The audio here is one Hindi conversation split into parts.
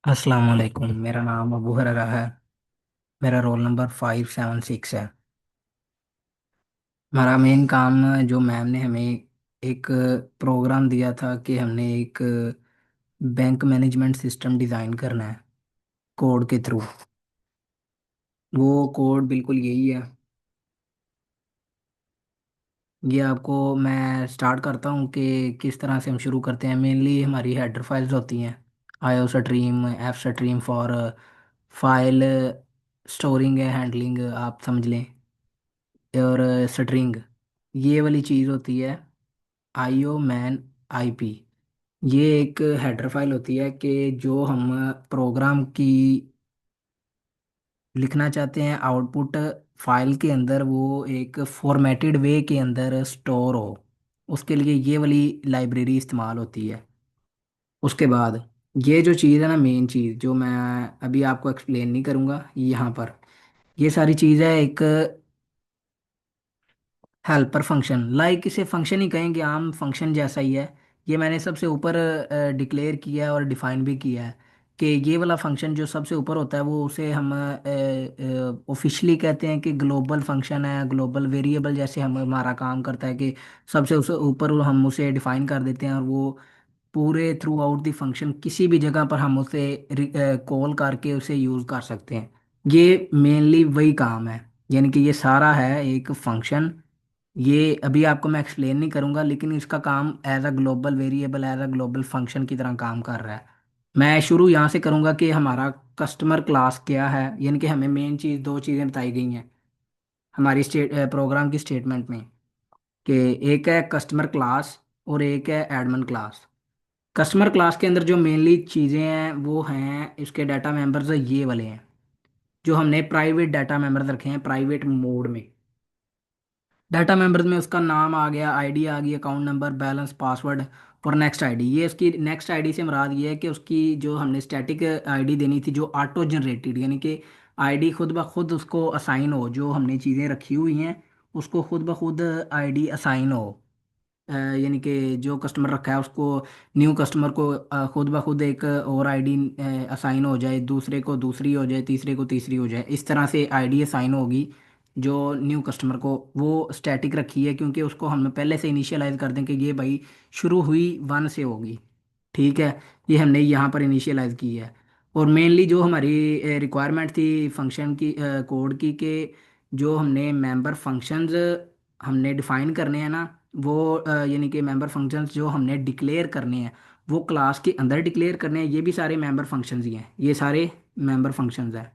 अस्सलाम वालेकुम। मेरा नाम अबू हररा है। मेरा रोल नंबर 576 है। हमारा मेन काम, जो मैम ने हमें एक प्रोग्राम दिया था कि हमने एक बैंक मैनेजमेंट सिस्टम डिज़ाइन करना है कोड के थ्रू। वो कोड बिल्कुल यही है। ये आपको मैं स्टार्ट करता हूँ कि किस तरह से हम शुरू करते हैं। मेनली हमारी हेडर फाइल्स होती हैं, IO stream, F stream for file storing है, हैंडलिंग आप समझ लें। और स्ट्रिंग, ये वाली चीज़ होती है आईओ मैन आईपी। ये एक हेडर फाइल होती है कि जो हम प्रोग्राम की लिखना चाहते हैं, आउटपुट फाइल के अंदर वो एक फॉर्मेटेड वे के अंदर स्टोर हो। उसके लिए ये वाली लाइब्रेरी इस्तेमाल होती है। उसके बाद ये जो चीज़ है ना, मेन चीज़ जो मैं अभी आपको एक्सप्लेन नहीं करूँगा यहाँ पर, ये सारी चीज़ है एक हेल्पर फंक्शन। लाइक इसे फंक्शन ही कहेंगे, आम फंक्शन जैसा ही है। ये मैंने सबसे ऊपर डिक्लेयर किया है और डिफाइन भी किया है कि ये वाला फंक्शन जो सबसे ऊपर होता है वो उसे हम ऑफिशियली कहते हैं कि ग्लोबल फंक्शन है, ग्लोबल वेरिएबल जैसे हम हमारा काम करता है कि सबसे उसे ऊपर हम उसे डिफाइन कर देते हैं और वो पूरे थ्रू आउट द फंक्शन किसी भी जगह पर हम उसे कॉल करके उसे यूज़ कर सकते हैं। ये मेनली वही काम है, यानी कि ये सारा है एक फंक्शन। ये अभी आपको मैं एक्सप्लेन नहीं करूंगा, लेकिन इसका काम as a global variable, as a global function की तरह काम कर रहा है। मैं शुरू यहाँ से करूंगा कि हमारा कस्टमर क्लास क्या है। यानी कि हमें मेन चीज़, दो चीज़ें बताई गई हैं हमारी प्रोग्राम की स्टेटमेंट में, कि एक है कस्टमर क्लास और एक है एडमिन क्लास। कस्टमर क्लास के अंदर जो मेनली चीज़ें हैं वो हैं, इसके डाटा मेंबर्स ये वाले हैं जो हमने प्राइवेट डाटा मेंबर्स रखे हैं प्राइवेट मोड में। डाटा मेंबर्स में उसका नाम आ गया, आईडी आ गई, अकाउंट नंबर, बैलेंस, पासवर्ड और नेक्स्ट आईडी। ये उसकी नेक्स्ट आईडी से मुराद ये है कि उसकी जो हमने स्टैटिक आईडी देनी थी जो ऑटो जनरेटेड, यानी कि आईडी खुद ब खुद उसको असाइन हो, जो हमने चीज़ें रखी हुई हैं उसको खुद ब खुद आईडी असाइन हो। यानी कि जो कस्टमर रखा है उसको, न्यू कस्टमर को खुद ब खुद एक और आईडी असाइन हो जाए, दूसरे को दूसरी हो जाए, तीसरे को तीसरी हो जाए, इस तरह से आईडी असाइन होगी। जो न्यू कस्टमर को वो स्टैटिक रखी है क्योंकि उसको हम पहले से इनिशियलाइज कर दें कि ये भाई शुरू हुई 1 से होगी। ठीक है, ये हमने यहाँ पर इनिशियलाइज की है। और मेनली जो हमारी रिक्वायरमेंट थी फंक्शन की, कोड की, कि जो हमने मेंबर फंक्शंस हमने डिफाइन करने हैं ना, वो यानी कि मेंबर फंक्शंस जो हमने डिक्लेयर करने हैं वो क्लास के अंदर डिक्लेयर करने हैं। ये भी सारे मेंबर फंक्शंस ही हैं, ये सारे मेंबर फंक्शंस हैं।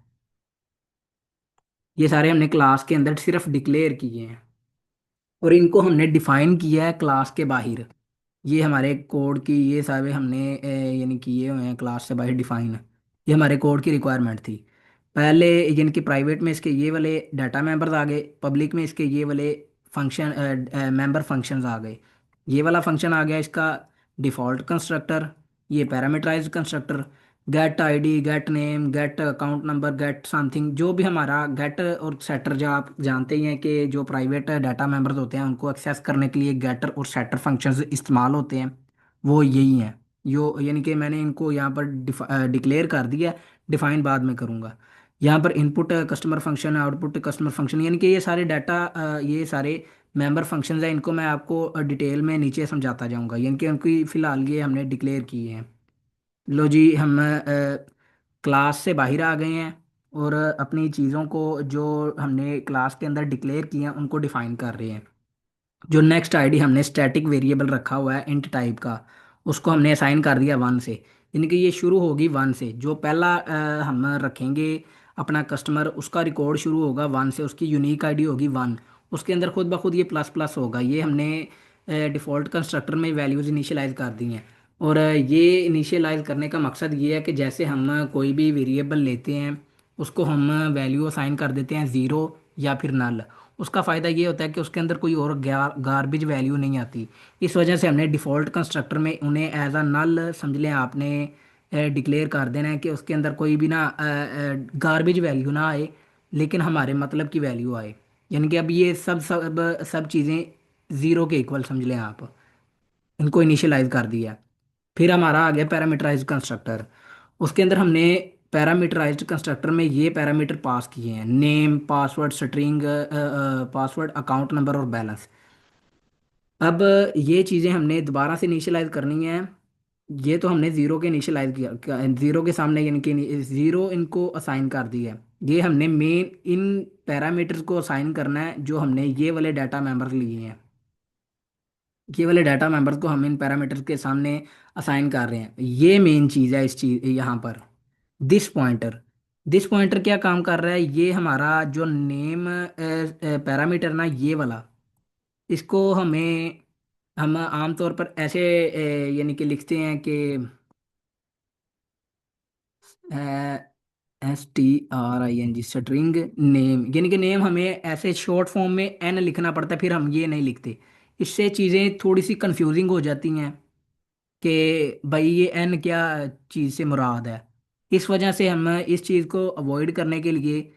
ये सारे हमने क्लास के अंदर सिर्फ डिक्लेयर किए हैं और इनको हमने डिफाइन किया है क्लास के बाहर। ये हमारे कोड की, ये सारे हमने यानी कि ये हुए हैं क्लास से बाहर डिफाइन। ये हमारे कोड की रिक्वायरमेंट थी। पहले यानी कि प्राइवेट में इसके ये वाले डाटा मेंबर्स आ गए, पब्लिक में इसके ये वाले फंक्शन मेंबर फंक्शंस आ गए। ये वाला फंक्शन आ गया इसका डिफ़ॉल्ट कंस्ट्रक्टर, ये parameterised constructor, get ID, get name, get account number, get something. जो भी हमारा गेट और सेटर, जो आप जानते ही हैं कि जो प्राइवेट डाटा मेंबर्स होते हैं उनको एक्सेस करने के लिए गेटर और सेटर फंक्शंस इस्तेमाल होते हैं, वो यही हैं। यो यानी कि मैंने इनको यहाँ पर डिक्लेयर कर दिया, डिफाइन बाद में करूँगा। यहाँ पर input customer function, output customer function, यानी कि ये सारे डाटा, ये सारे मेंबर फंक्शंस हैं। इनको मैं आपको डिटेल में नीचे समझाता जाऊँगा, यानी कि उनकी फ़िलहाल ये हमने डिक्लेयर किए हैं। लो जी, हम क्लास से बाहर आ गए हैं और अपनी चीज़ों को जो हमने क्लास के अंदर डिक्लेयर किए हैं उनको डिफाइन कर रहे हैं। जो नेक्स्ट आईडी हमने स्टैटिक वेरिएबल रखा हुआ है इंट टाइप का, उसको हमने असाइन कर दिया 1 से। यानी कि ये शुरू होगी 1 से। जो पहला हम रखेंगे अपना कस्टमर, उसका रिकॉर्ड शुरू होगा 1 से, उसकी यूनिक आईडी होगी 1। उसके अंदर खुद ब खुद ये प्लस प्लस होगा। ये हमने डिफ़ॉल्ट कंस्ट्रक्टर में वैल्यूज़ इनिशियलाइज कर दी हैं। और ये इनिशियलाइज करने का मकसद ये है कि जैसे हम कोई भी वेरिएबल लेते हैं उसको हम वैल्यू असाइन कर देते हैं 0 या फिर नल। उसका फ़ायदा ये होता है कि उसके अंदर कोई और गार्बेज वैल्यू नहीं आती। इस वजह से हमने डिफ़ॉल्ट कंस्ट्रक्टर में उन्हें एज अ नल समझ लें आपने डिक्लेयर कर देना है कि उसके अंदर कोई भी ना गार्बेज वैल्यू ना आए, लेकिन हमारे मतलब की वैल्यू आए। यानी कि अब ये सब सब सब चीज़ें ज़ीरो के इक्वल समझ लें आप, इनको इनिशियलाइज कर दिया। फिर हमारा आ गया पैरामीटराइज कंस्ट्रक्टर। उसके अंदर हमने पैरामीटराइज्ड कंस्ट्रक्टर में ये पैरामीटर पास किए हैं, name, password, string, password, account number और बैलेंस। अब ये चीज़ें हमने दोबारा से इनिशियलाइज करनी है। ये तो हमने ज़ीरो के इनिशियलाइज किया, ज़ीरो के सामने यानी कि ज़ीरो इनको असाइन कर दिया है। ये हमने मेन इन पैरामीटर्स को असाइन करना है जो हमने ये वाले डाटा मेंबर्स लिए हैं। ये वाले डाटा मेंबर्स को हम इन पैरामीटर्स के सामने असाइन कर रहे हैं। ये मेन चीज़ है इस चीज़ यहाँ पर। दिस पॉइंटर, दिस पॉइंटर क्या काम कर रहा है, ये हमारा जो नेम पैरामीटर ना, ये वाला, इसको हमें हम आमतौर पर ऐसे यानी कि लिखते हैं कि STRING, स्ट्रिंग नेम, यानी कि नेम हमें ऐसे शॉर्ट फॉर्म में एन लिखना पड़ता है, फिर हम ये नहीं लिखते। इससे चीज़ें थोड़ी सी कंफ्यूजिंग हो जाती हैं कि भाई ये एन क्या चीज़ से मुराद है। इस वजह से हम इस चीज़ को अवॉइड करने के लिए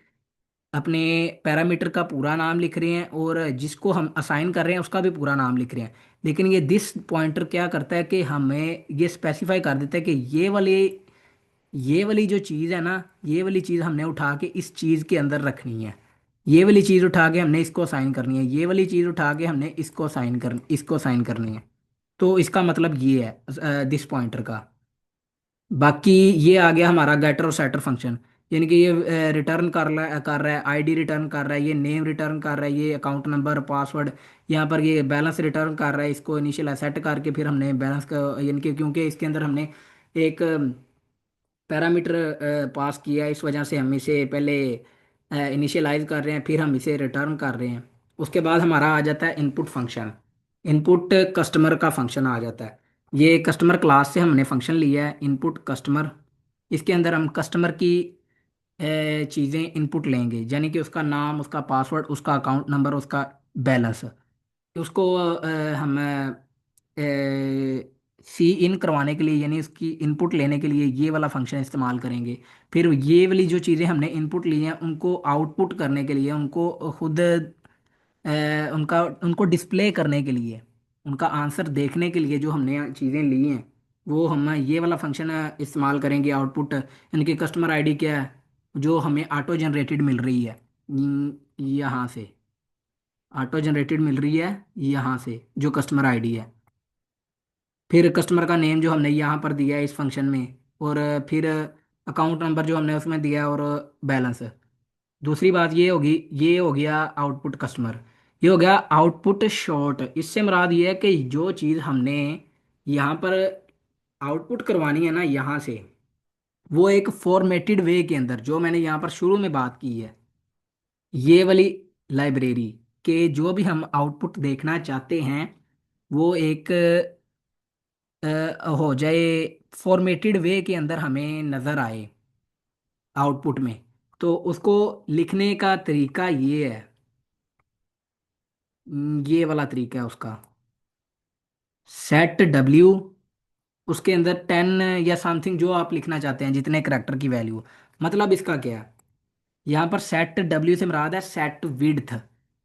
अपने पैरामीटर का पूरा नाम लिख रहे हैं और जिसको हम असाइन कर रहे हैं उसका भी पूरा नाम लिख रहे हैं। लेकिन ये दिस पॉइंटर क्या करता है कि हमें ये स्पेसिफाई कर देता है कि ये वाली जो चीज़ है ना, ये वाली चीज़ हमने उठा के इस चीज़ के अंदर रखनी है। ये वाली चीज़ उठा के हमने इसको असाइन करनी है, ये वाली चीज़ उठा के हमने इसको असाइन करनी है। तो इसका मतलब ये है दिस पॉइंटर का। बाकी ये आ गया हमारा गेटर और सेटर फंक्शन, यानी कि ये रिटर्न कर रहा है आईडी, रिटर्न कर रहा है ये नेम, रिटर्न कर रहा है ये अकाउंट नंबर, पासवर्ड। यहाँ पर ये बैलेंस रिटर्न कर रहा है, इसको इनिशियल सेट करके फिर हमने बैलेंस का, यानी कि क्योंकि इसके अंदर हमने एक पैरामीटर पास किया है, इस वजह से हम इसे पहले इनिशियलाइज कर रहे हैं, फिर हम इसे रिटर्न कर रहे हैं। उसके बाद हमारा आ जाता है इनपुट फंक्शन। इनपुट कस्टमर का फंक्शन आ जाता है। ये कस्टमर क्लास से हमने फंक्शन लिया है इनपुट कस्टमर। इसके अंदर हम कस्टमर की चीज़ें इनपुट लेंगे, यानी कि उसका नाम, उसका पासवर्ड, उसका अकाउंट नंबर, उसका बैलेंस। उसको हम सी इन करवाने के लिए, यानी उसकी इनपुट लेने के लिए ये वाला फंक्शन इस्तेमाल करेंगे। फिर ये वाली जो चीज़ें हमने इनपुट ली हैं उनको आउटपुट करने के लिए, उनको खुद उनको डिस्प्ले करने के लिए, उनका आंसर देखने के लिए जो हमने चीज़ें ली हैं, वो हम ये वाला फंक्शन इस्तेमाल करेंगे आउटपुट। इनकी कस्टमर आईडी क्या है, जो हमें ऑटो जनरेटेड मिल रही है यहाँ से, ऑटो जनरेटेड मिल रही है यहाँ से जो कस्टमर आईडी है। फिर कस्टमर का नेम जो हमने यहाँ पर दिया है इस फंक्शन में, और फिर अकाउंट नंबर जो हमने उसमें दिया, और बैलेंस। दूसरी बात ये होगी, ये हो गया आउटपुट कस्टमर। ये हो गया आउटपुट शॉर्ट। इससे मुराद ये है कि जो चीज़ हमने यहाँ पर आउटपुट करवानी है ना यहाँ से, वो एक फॉर्मेटेड वे के अंदर, जो मैंने यहाँ पर शुरू में बात की है, ये वाली लाइब्रेरी के जो भी हम आउटपुट देखना चाहते हैं, वो एक हो जाए फॉर्मेटेड वे के अंदर हमें नज़र आए आउटपुट में। तो उसको लिखने का तरीका ये है, ये वाला तरीका है उसका। सेट डब्ल्यू, उसके अंदर 10 या समथिंग जो आप लिखना चाहते हैं, जितने करेक्टर की वैल्यू। मतलब इसका क्या है, यहाँ पर सेट डब्ल्यू से मुराद है सेट विड्थ,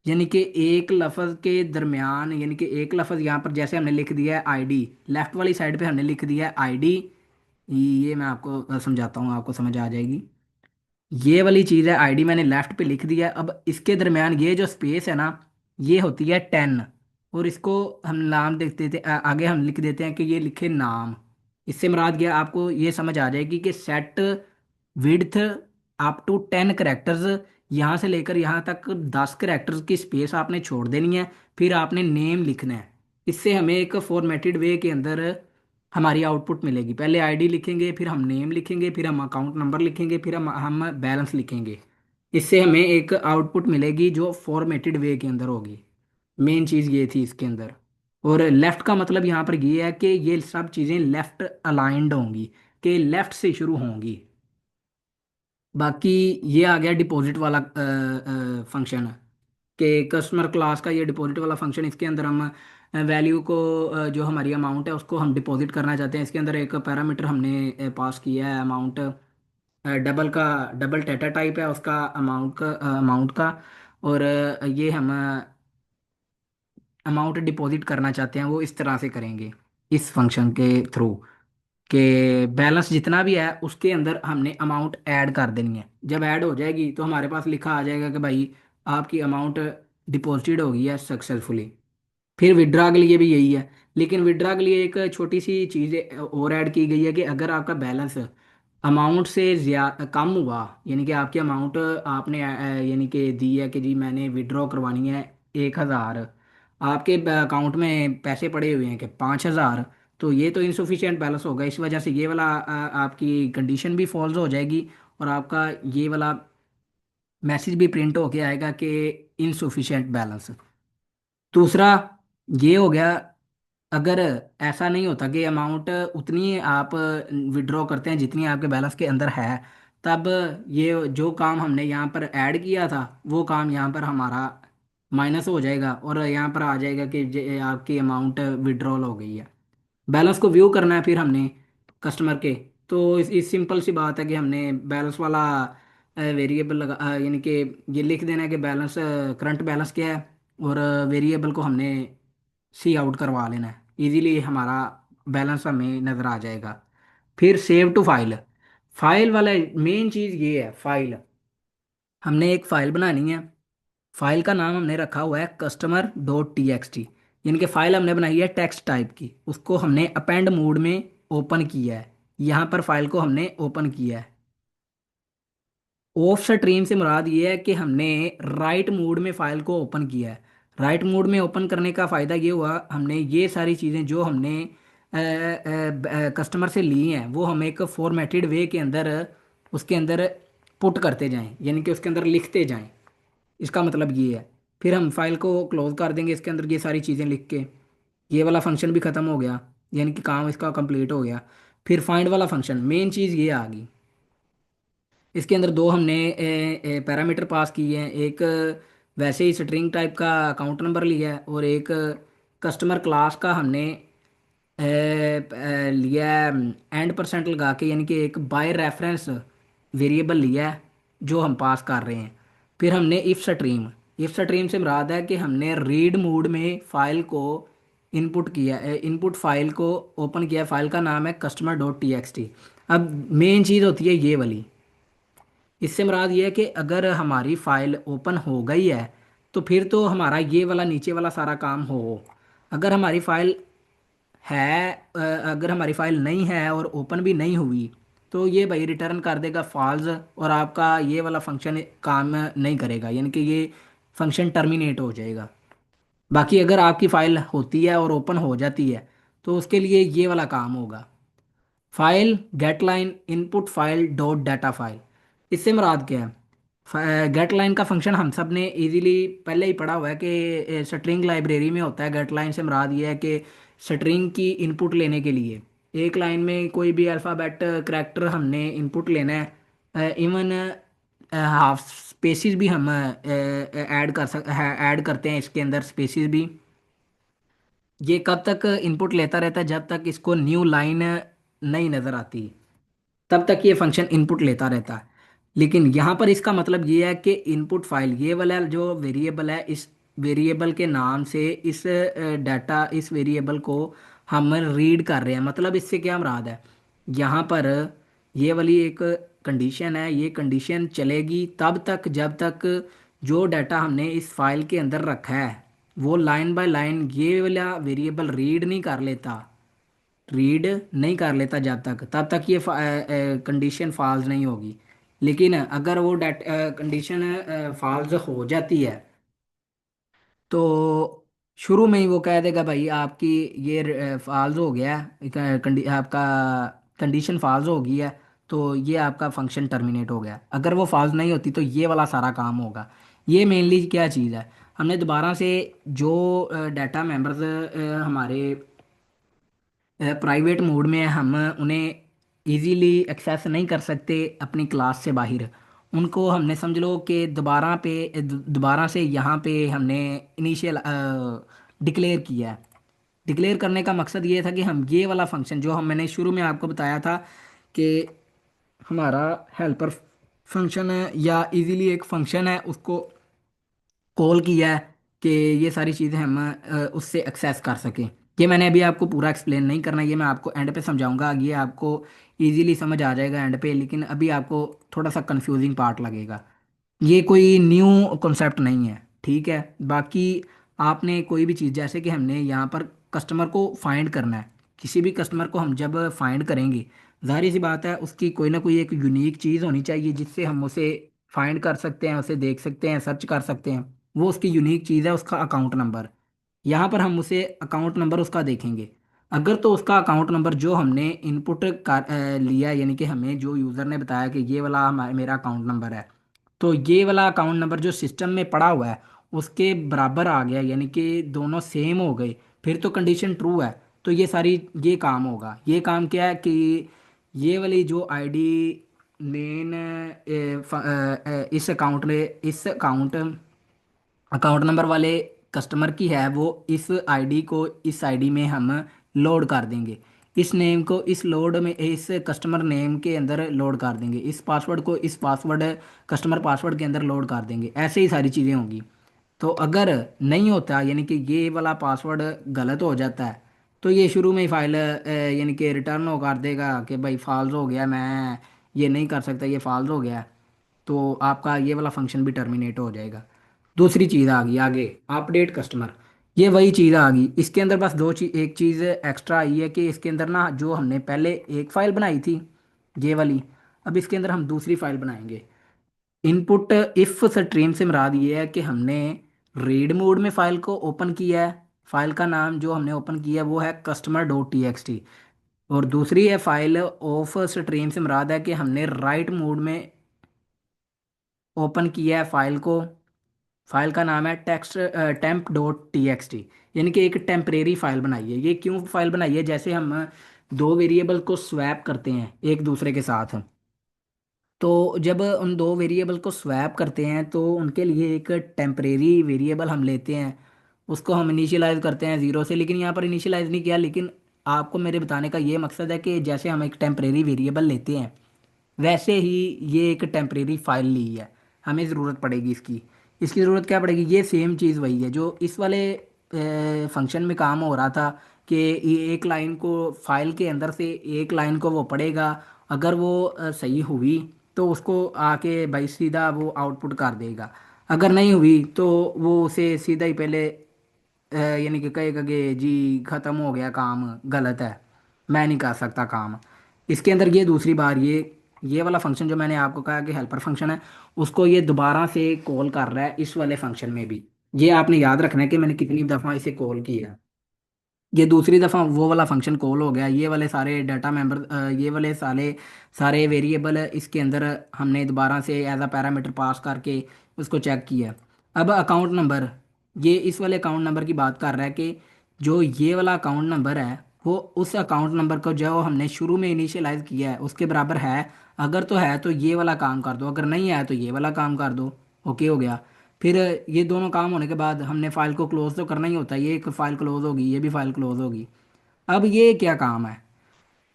यानी कि एक लफ्ज़ के दरमियान, यानी कि एक लफ्ज़ यहाँ पर जैसे हमने लिख दिया है आईडी, लेफ्ट वाली साइड पे हमने लिख दिया है आईडी। ये मैं आपको समझाता हूँ, आपको समझ आ जाएगी। ये वाली चीज़ है आईडी, मैंने लेफ्ट पे लिख दिया है। अब इसके दरमियान ये जो स्पेस है ना, ये होती है 10। और इसको हम नाम देख देते आगे हम लिख देते हैं कि ये लिखे नाम। इससे मुराद क्या, आपको ये समझ आ जाएगी कि set width up to 10 characters, यहाँ से लेकर यहाँ तक 10 करेक्टर्स की स्पेस आपने छोड़ देनी है। फिर आपने नेम लिखना है। इससे हमें एक फॉर्मेटेड वे के अंदर हमारी आउटपुट मिलेगी। पहले आईडी लिखेंगे, फिर हम नेम लिखेंगे, फिर हम अकाउंट नंबर लिखेंगे, फिर हम बैलेंस लिखेंगे। इससे हमें एक आउटपुट मिलेगी जो फॉर्मेटेड वे के अंदर होगी। मेन चीज़ ये थी इसके अंदर। और लेफ़्ट का मतलब यहाँ पर ये है कि ये सब चीज़ें लेफ़्ट अलाइंड होंगी, कि लेफ़्ट से शुरू होंगी। बाकी ये आ गया डिपॉजिट वाला फंक्शन, कि कस्टमर क्लास का ये डिपॉजिट वाला फंक्शन। इसके अंदर हम वैल्यू को जो हमारी अमाउंट है उसको हम डिपॉजिट करना चाहते हैं। इसके अंदर एक पैरामीटर हमने पास किया है अमाउंट, डबल का, डबल डेटा टाइप है उसका, अमाउंट का। और ये हम अमाउंट डिपॉजिट करना चाहते हैं, वो इस तरह से करेंगे इस फंक्शन के थ्रू, कि बैलेंस जितना भी है उसके अंदर हमने अमाउंट ऐड कर देनी है। जब ऐड हो जाएगी तो हमारे पास लिखा आ जाएगा कि भाई आपकी अमाउंट डिपॉजिटेड हो गई है सक्सेसफुली। फिर विड्रा के लिए भी यही है, लेकिन विड्रा के लिए एक छोटी सी चीज़ और ऐड की गई है कि अगर आपका बैलेंस अमाउंट से कम हुआ, यानी कि आपकी अमाउंट आपने यानी कि दी है कि जी मैंने विड्रॉ करवानी है 1,000, आपके अकाउंट में पैसे पड़े हुए हैं कि 5,000, तो ये तो इनसुफिशिएंट बैलेंस होगा। इस वजह से ये वाला आपकी कंडीशन भी फॉल्स हो जाएगी और आपका ये वाला मैसेज भी प्रिंट होके आएगा कि इनसुफिशिएंट बैलेंस। दूसरा ये हो गया, अगर ऐसा नहीं होता कि अमाउंट उतनी आप विड्रॉ करते हैं जितनी आपके बैलेंस के अंदर है, तब ये जो काम हमने यहाँ पर ऐड किया था वो काम यहाँ पर हमारा माइनस हो जाएगा और यहाँ पर आ जाएगा कि आपकी अमाउंट विड्रॉल हो गई है। बैलेंस को व्यू करना है फिर हमने कस्टमर के, तो इस सिंपल सी बात है कि हमने बैलेंस वाला वेरिएबल लगा यानी कि ये लिख देना है कि बैलेंस करंट बैलेंस क्या है, और वेरिएबल को हमने सी आउट करवा लेना है, इजीली हमारा बैलेंस हमें नज़र आ जाएगा। फिर सेव टू फाइल, फाइल वाला मेन चीज़ ये है। फाइल, हमने एक फाइल बनानी है। फाइल का नाम हमने रखा हुआ है customer.txt, यानी कि फाइल हमने बनाई है टेक्स्ट टाइप की, उसको हमने अपेंड मोड में ओपन किया है। यहाँ पर फाइल को हमने ओपन किया है। ऑफ स्ट्रीम से मुराद ये है कि हमने राइट मोड में फाइल को ओपन किया है। राइट मोड में ओपन करने का फ़ायदा ये हुआ, हमने ये सारी चीज़ें जो हमने कस्टमर से ली हैं वो हम एक फॉर्मेटेड वे के अंदर उसके अंदर पुट करते जाएं, यानी कि उसके अंदर लिखते जाएं। इसका मतलब ये है। फिर हम फाइल को क्लोज कर देंगे इसके अंदर ये सारी चीज़ें लिख के। ये वाला फंक्शन भी ख़त्म हो गया, यानी कि काम इसका कंप्लीट हो गया। फिर फाइंड वाला फंक्शन, मेन चीज़ ये आ गई। इसके अंदर दो हमने पैरामीटर पास किए हैं, एक वैसे ही स्ट्रिंग टाइप का अकाउंट नंबर लिया है और एक कस्टमर क्लास का हमने लिया है एंड परसेंट लगा के, यानी कि एक बाय रेफरेंस वेरिएबल लिया है जो हम पास कर रहे हैं। फिर हमने इफ स्ट्रीम से मुराद है कि हमने रीड मोड में फाइल को इनपुट किया, इनपुट फाइल को ओपन किया। फाइल का नाम है customer.txt। अब मेन चीज़ होती है ये वाली, इससे मुराद ये है कि अगर हमारी फाइल ओपन हो गई है तो फिर तो हमारा ये वाला नीचे वाला सारा काम हो। अगर हमारी फाइल है अगर हमारी फाइल नहीं है और ओपन भी नहीं हुई तो ये भाई रिटर्न कर देगा फॉल्स, और आपका ये वाला फंक्शन काम नहीं करेगा, यानी कि ये फंक्शन टर्मिनेट हो जाएगा। बाकी अगर आपकी फाइल होती है और ओपन हो जाती है तो उसके लिए ये वाला काम होगा। File get line input file dot data file, इससे मुराद क्या है? गेट लाइन का फंक्शन हम सब ने इजीली पहले ही पढ़ा हुआ है कि स्ट्रिंग लाइब्रेरी में होता है। गेट लाइन से मुराद ये है कि स्ट्रिंग की इनपुट लेने के लिए एक लाइन में कोई भी अल्फ़ाबेट करैक्टर हमने इनपुट लेना है, इवन हाफ स्पेसिस भी हम ऐड करते हैं इसके अंदर स्पेसिस भी। ये कब तक इनपुट लेता रहता है? जब तक इसको न्यू लाइन नहीं नज़र आती तब तक ये फंक्शन इनपुट लेता रहता है। लेकिन यहाँ पर इसका मतलब ये है कि इनपुट फाइल ये वाला जो वेरिएबल है, इस वेरिएबल के नाम से इस डाटा इस वेरिएबल को हम रीड कर रहे हैं। मतलब इससे क्या मुराद है, यहाँ पर ये वाली एक कंडीशन है, ये कंडीशन चलेगी तब तक जब तक जो डाटा हमने इस फाइल के अंदर रखा है वो लाइन बाय लाइन ये वाला वेरिएबल रीड नहीं कर लेता, जब तक तब तक ये कंडीशन फॉल्स नहीं होगी। लेकिन अगर वो डेट कंडीशन फॉल्स हो जाती है तो शुरू में ही वो कह देगा भाई आपकी ये फॉल्स हो गया है, आपका कंडीशन फॉल्स हो गई है, तो ये आपका फंक्शन टर्मिनेट हो गया। अगर वो फॉल्स नहीं होती तो ये वाला सारा काम होगा। ये मेनली क्या चीज़ है, हमने दोबारा से जो डाटा मेंबर्स हमारे प्राइवेट मोड में हम उन्हें इजीली एक्सेस नहीं कर सकते अपनी क्लास से बाहर, उनको हमने समझ लो कि दोबारा से यहाँ पे हमने इनिशियल डिक्लेयर किया है। डिक्लेयर करने का मकसद ये था कि हम ये वाला फंक्शन जो हम मैंने शुरू में आपको बताया था कि हमारा हेल्पर फंक्शन है या इजीली एक फंक्शन है, उसको कॉल किया है कि ये सारी चीज़ें हम उससे एक्सेस कर सकें। ये मैंने अभी आपको पूरा एक्सप्लेन नहीं करना, ये मैं आपको एंड पे समझाऊंगा, ये आपको इजीली समझ आ जाएगा एंड पे, लेकिन अभी आपको थोड़ा सा कंफ्यूजिंग पार्ट लगेगा। ये कोई न्यू कॉन्सेप्ट नहीं है, ठीक है। बाकी आपने कोई भी चीज़, जैसे कि हमने यहाँ पर कस्टमर को फाइंड करना है, किसी भी कस्टमर को हम जब फाइंड करेंगे, जाहिर सी बात है उसकी कोई ना कोई एक यूनिक चीज़ होनी चाहिए जिससे हम उसे फाइंड कर सकते हैं, उसे देख सकते हैं, सर्च कर सकते हैं। वो उसकी यूनिक चीज़ है, उसका अकाउंट नंबर। यहाँ पर हम उसे अकाउंट नंबर उसका देखेंगे। अगर तो उसका अकाउंट नंबर जो हमने इनपुट कर लिया, यानी कि हमें जो यूज़र ने बताया कि ये वाला मेरा अकाउंट नंबर है, तो ये वाला अकाउंट नंबर जो सिस्टम में पड़ा हुआ है उसके बराबर आ गया, यानी कि दोनों सेम हो गए, फिर तो कंडीशन ट्रू है। तो ये सारी, ये काम होगा। ये काम क्या है कि ये वाली जो आईडी मेन इस अकाउंट अकाउंट नंबर वाले कस्टमर की है, वो इस आईडी को इस आईडी में हम लोड कर देंगे। इस नेम को इस लोड में, इस कस्टमर नेम के अंदर लोड कर देंगे, इस पासवर्ड को इस पासवर्ड कस्टमर पासवर्ड के अंदर लोड कर देंगे। ऐसे ही सारी चीज़ें होंगी। तो अगर नहीं होता, यानी कि ये वाला पासवर्ड गलत हो जाता है, तो ये शुरू में ही फाइल यानी कि रिटर्न हो कर देगा कि भाई फॉल्स हो गया, मैं ये नहीं कर सकता, ये फॉल्स हो गया। तो आपका ये वाला फंक्शन भी टर्मिनेट हो जाएगा। दूसरी चीज़ आ गई आगे, अपडेट कस्टमर। ये वही चीज़ आ गई, इसके अंदर बस दो चीज, एक चीज़ एक्स्ट्रा आई है कि इसके अंदर ना, जो हमने पहले एक फ़ाइल बनाई थी ये वाली, अब इसके अंदर हम दूसरी फाइल बनाएंगे। इनपुट इफ स्ट्रीम से मुराद ये है कि हमने रीड मोड में फाइल को ओपन किया है। फाइल का नाम जो हमने ओपन किया है वो है customer.txt। और दूसरी है फाइल ऑफ स्ट्रीम से मुराद है कि हमने राइट मोड में ओपन किया है फाइल को। फाइल का नाम है temp.txt, यानी कि एक टेम्परेरी फाइल बनाई है। ये क्यों फाइल बनाई है? जैसे हम दो वेरिएबल को स्वैप करते हैं एक दूसरे के साथ, तो जब उन दो वेरिएबल को स्वैप करते हैं तो उनके लिए एक टेम्परेरी वेरिएबल हम लेते हैं, उसको हम इनिशियलाइज करते हैं ज़ीरो से। लेकिन यहाँ पर इनिशियलाइज नहीं किया, लेकिन आपको मेरे बताने का ये मकसद है कि जैसे हम एक टेम्परेरी वेरिएबल लेते हैं, वैसे ही ये एक टेम्परेरी फाइल ली है, हमें ज़रूरत पड़ेगी इसकी। इसकी ज़रूरत क्या पड़ेगी? ये सेम चीज़ वही है जो इस वाले फंक्शन में काम हो रहा था, कि ये एक लाइन को, फाइल के अंदर से एक लाइन को वो पढ़ेगा। अगर वो सही हुई तो उसको आके भाई सीधा वो आउटपुट कर देगा। अगर नहीं हुई तो वो उसे सीधा ही पहले यानी कि कहेगा कि जी ख़त्म हो गया, काम गलत है, मैं नहीं कर सकता काम। इसके अंदर ये दूसरी बार ये वाला फंक्शन जो मैंने आपको कहा कि हेल्पर फंक्शन है, उसको ये दोबारा से कॉल कर रहा है इस वाले फंक्शन में भी। ये आपने याद रखना है कि मैंने कितनी दफ़ा इसे कॉल किया है। ये दूसरी दफ़ा वो वाला फंक्शन कॉल हो गया। ये वाले सारे डाटा मेंबर, ये वाले सारे सारे वेरिएबल इसके अंदर हमने दोबारा से एज अ पैरामीटर पास करके उसको चेक किया। अब अकाउंट नंबर, ये इस वाले अकाउंट नंबर की बात कर रहा है कि जो ये वाला अकाउंट नंबर है वो उस अकाउंट नंबर को जो हमने शुरू में इनिशियलाइज किया है उसके बराबर है। अगर तो है तो ये वाला काम कर दो, अगर नहीं है तो ये वाला काम कर दो। ओके हो गया। फिर ये दोनों काम होने के बाद हमने फाइल को क्लोज तो करना ही होता है, ये एक फाइल क्लोज होगी, ये भी फाइल क्लोज होगी। अब ये क्या काम है?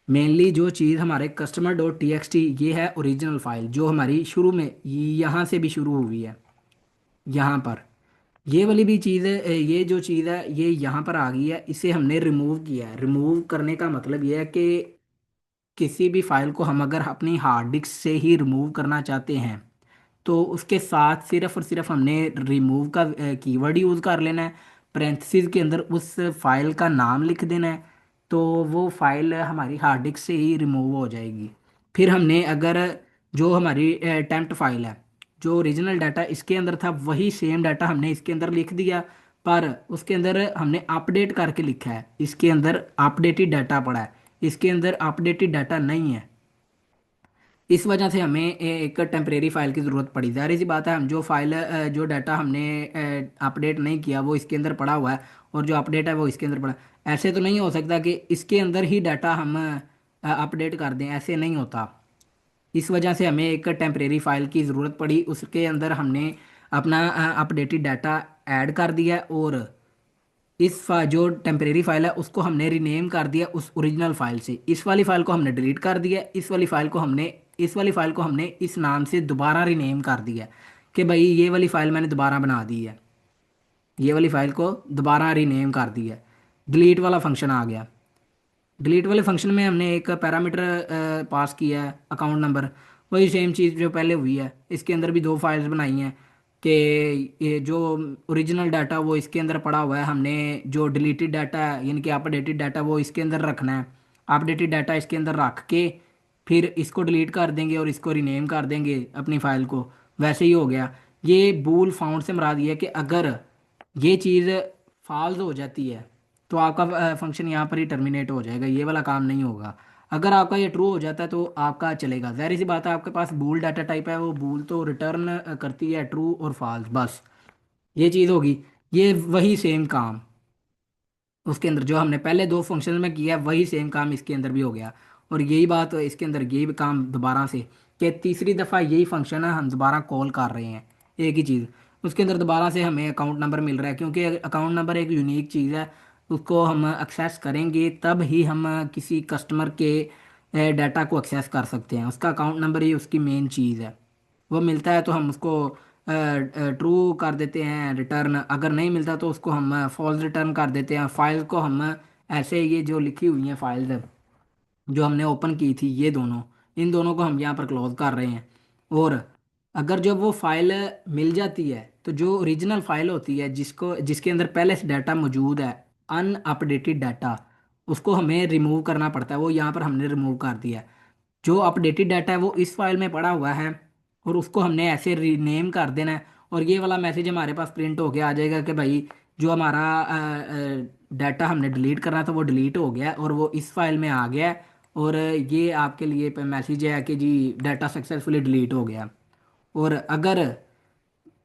मेनली जो चीज़ हमारे customer.txt, ये है ओरिजिनल फाइल जो हमारी शुरू में यहाँ से भी शुरू हुई है। यहाँ पर ये वाली भी चीज़ है, ये जो चीज़ है ये यहाँ पर आ गई है, इसे हमने रिमूव किया है। रिमूव करने का मतलब ये है कि किसी भी फाइल को हम अगर अपनी हार्ड डिस्क से ही रिमूव करना चाहते हैं तो उसके साथ सिर्फ और सिर्फ हमने रिमूव का कीवर्ड यूज़ कर लेना है। पेरेंथीसेस के अंदर उस फाइल का नाम लिख देना है, तो वो फाइल हमारी हार्ड डिस्क से ही रिमूव हो जाएगी। फिर हमने अगर जो हमारी टेम्प्ट फाइल है, जो ओरिजिनल डाटा इसके अंदर था वही सेम डाटा हमने इसके अंदर लिख दिया, पर उसके अंदर हमने अपडेट करके लिखा है, इसके अंदर अपडेटेड डाटा पड़ा है, इसके अंदर अपडेटेड डाटा नहीं है। इस वजह से हमें एक टेम्परेरी फाइल की ज़रूरत पड़ी। ज़ाहिर सी बात है, हम जो फाइल जो डाटा हमने अपडेट नहीं किया वो इसके अंदर पड़ा हुआ है, और जो अपडेट है वो इसके अंदर पड़ा है। ऐसे तो नहीं हो सकता कि इसके अंदर ही डाटा हम अपडेट कर दें, ऐसे नहीं होता। इस वजह से हमें एक टेम्परेरी फाइल की ज़रूरत पड़ी, उसके अंदर हमने अपना अपडेटेड डाटा ऐड कर दिया, और जो टेम्परेरी फाइल है उसको हमने रीनेम कर दिया उस ओरिजिनल फाइल से। इस वाली फाइल को हमने डिलीट कर दिया, इस वाली फाइल को हमने इस नाम से दोबारा रीनेम कर दिया कि भाई ये वाली फाइल मैंने दोबारा बना दी है, ये वाली फाइल को दोबारा रीनेम कर दिया है। डिलीट वाला फंक्शन आ गया। डिलीट वाले फंक्शन में हमने एक पैरामीटर पास किया है अकाउंट नंबर। वही सेम चीज़ जो पहले हुई है, इसके अंदर भी दो फाइल्स बनाई हैं कि ये जो ओरिजिनल डाटा वो इसके अंदर पड़ा हुआ है, हमने जो डिलीटेड डाटा है यानी कि अपडेटेड डाटा वो इसके अंदर रखना है। अपडेटेड डाटा इसके अंदर रख के फिर इसको डिलीट कर देंगे और इसको रीनेम कर देंगे अपनी फाइल को। वैसे ही हो गया। ये बूल फाउंड से मुराद ये है कि अगर ये चीज़ फॉल्स हो जाती है तो आपका फंक्शन यहाँ पर ही टर्मिनेट हो जाएगा, ये वाला काम नहीं होगा। अगर आपका ये ट्रू हो जाता है तो आपका चलेगा। जाहिर सी बात है, आपके पास बूल डाटा टाइप है, वो बूल तो रिटर्न करती है ट्रू और फॉल्स बस। ये चीज़ होगी। ये वही सेम काम उसके अंदर जो हमने पहले दो फंक्शन में किया है वही सेम काम इसके अंदर भी हो गया। और यही बात इसके अंदर यही भी काम दोबारा से, कि तीसरी दफ़ा यही फंक्शन है हम दोबारा कॉल कर रहे हैं एक ही चीज़। उसके अंदर दोबारा से हमें अकाउंट नंबर मिल रहा है, क्योंकि अकाउंट नंबर एक यूनिक चीज़ है। उसको हम एक्सेस करेंगे तब ही हम किसी कस्टमर के डाटा को एक्सेस कर सकते हैं। उसका अकाउंट नंबर ही उसकी मेन चीज़ है। वो मिलता है तो हम उसको ट्रू कर देते हैं रिटर्न, अगर नहीं मिलता तो उसको हम फॉल्स रिटर्न कर देते हैं। फाइल को हम ऐसे, ये जो लिखी हुई हैं फाइल्स जो हमने ओपन की थी ये दोनों, इन दोनों को हम यहाँ पर क्लोज कर रहे हैं। और अगर जब वो फाइल मिल जाती है तो जो ओरिजिनल फाइल होती है जिसको जिसके अंदर पहले से डाटा मौजूद है, अनअपडेटेड डाटा, उसको हमें रिमूव करना पड़ता है। वो यहाँ पर हमने रिमूव कर दिया है। जो अपडेटेड डाटा है वो इस फाइल में पड़ा हुआ है और उसको हमने ऐसे रीनेम कर देना है। और ये वाला मैसेज हमारे पास प्रिंट होके आ जाएगा कि भाई जो हमारा डाटा हमने डिलीट करना था वो डिलीट हो गया और वो इस फाइल में आ गया है। और ये आपके लिए मैसेज है कि जी डाटा सक्सेसफुली डिलीट हो गया। और अगर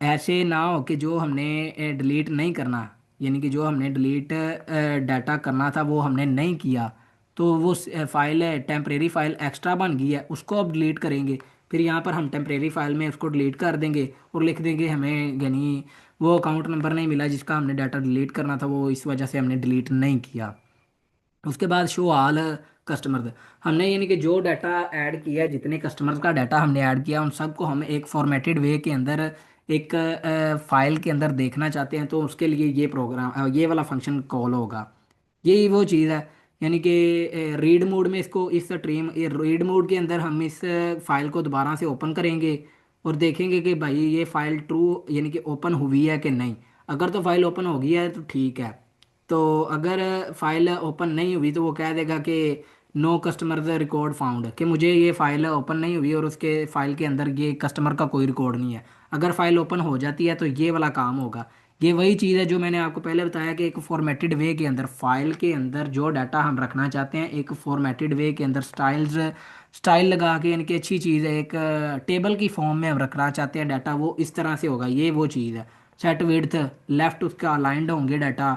ऐसे ना हो कि जो हमने डिलीट नहीं करना, यानी कि जो हमने डिलीट डाटा करना था वो हमने नहीं किया, तो वो फाइल है टेम्परेरी फाइल एक्स्ट्रा बन गई है, उसको अब डिलीट करेंगे। फिर यहाँ पर हम टेम्परेरी फाइल में उसको डिलीट कर देंगे और लिख देंगे हमें यानी वो अकाउंट नंबर नहीं मिला जिसका हमने डाटा डिलीट करना था, वो इस वजह से हमने डिलीट नहीं किया। उसके बाद शो ऑल कस्टमर, हमने यानी कि जो डाटा ऐड किया है, जितने कस्टमर्स का डाटा हमने ऐड किया उन सबको हम एक फॉर्मेटेड वे के अंदर एक फाइल के अंदर देखना चाहते हैं, तो उसके लिए ये प्रोग्राम ये वाला फंक्शन कॉल होगा। यही वो चीज़ है। यानी कि रीड मोड में इसको इस स्ट्रीम रीड मोड के अंदर हम इस फाइल को दोबारा से ओपन करेंगे और देखेंगे कि भाई ये फाइल ट्रू यानी कि ओपन हुई है कि नहीं। अगर तो फाइल ओपन हो गई है तो ठीक है। तो अगर फाइल ओपन नहीं हुई तो वो कह देगा कि नो कस्टमर रिकॉर्ड फाउंड, कि मुझे ये फाइल ओपन नहीं हुई और उसके फाइल के अंदर ये कस्टमर का कोई रिकॉर्ड नहीं है। अगर फाइल ओपन हो जाती है तो ये वाला काम होगा। ये वही चीज़ है जो मैंने आपको पहले बताया कि एक फॉर्मेटेड वे के अंदर फाइल के अंदर जो डाटा हम रखना चाहते हैं एक फॉर्मेटेड वे के अंदर स्टाइल लगा के, यानी कि अच्छी चीज़ है, एक टेबल की फॉर्म में हम रखना चाहते हैं डाटा, वो इस तरह से होगा। ये वो चीज़ है। सेट विड्थ लेफ्ट उसका अलाइंड होंगे डाटा।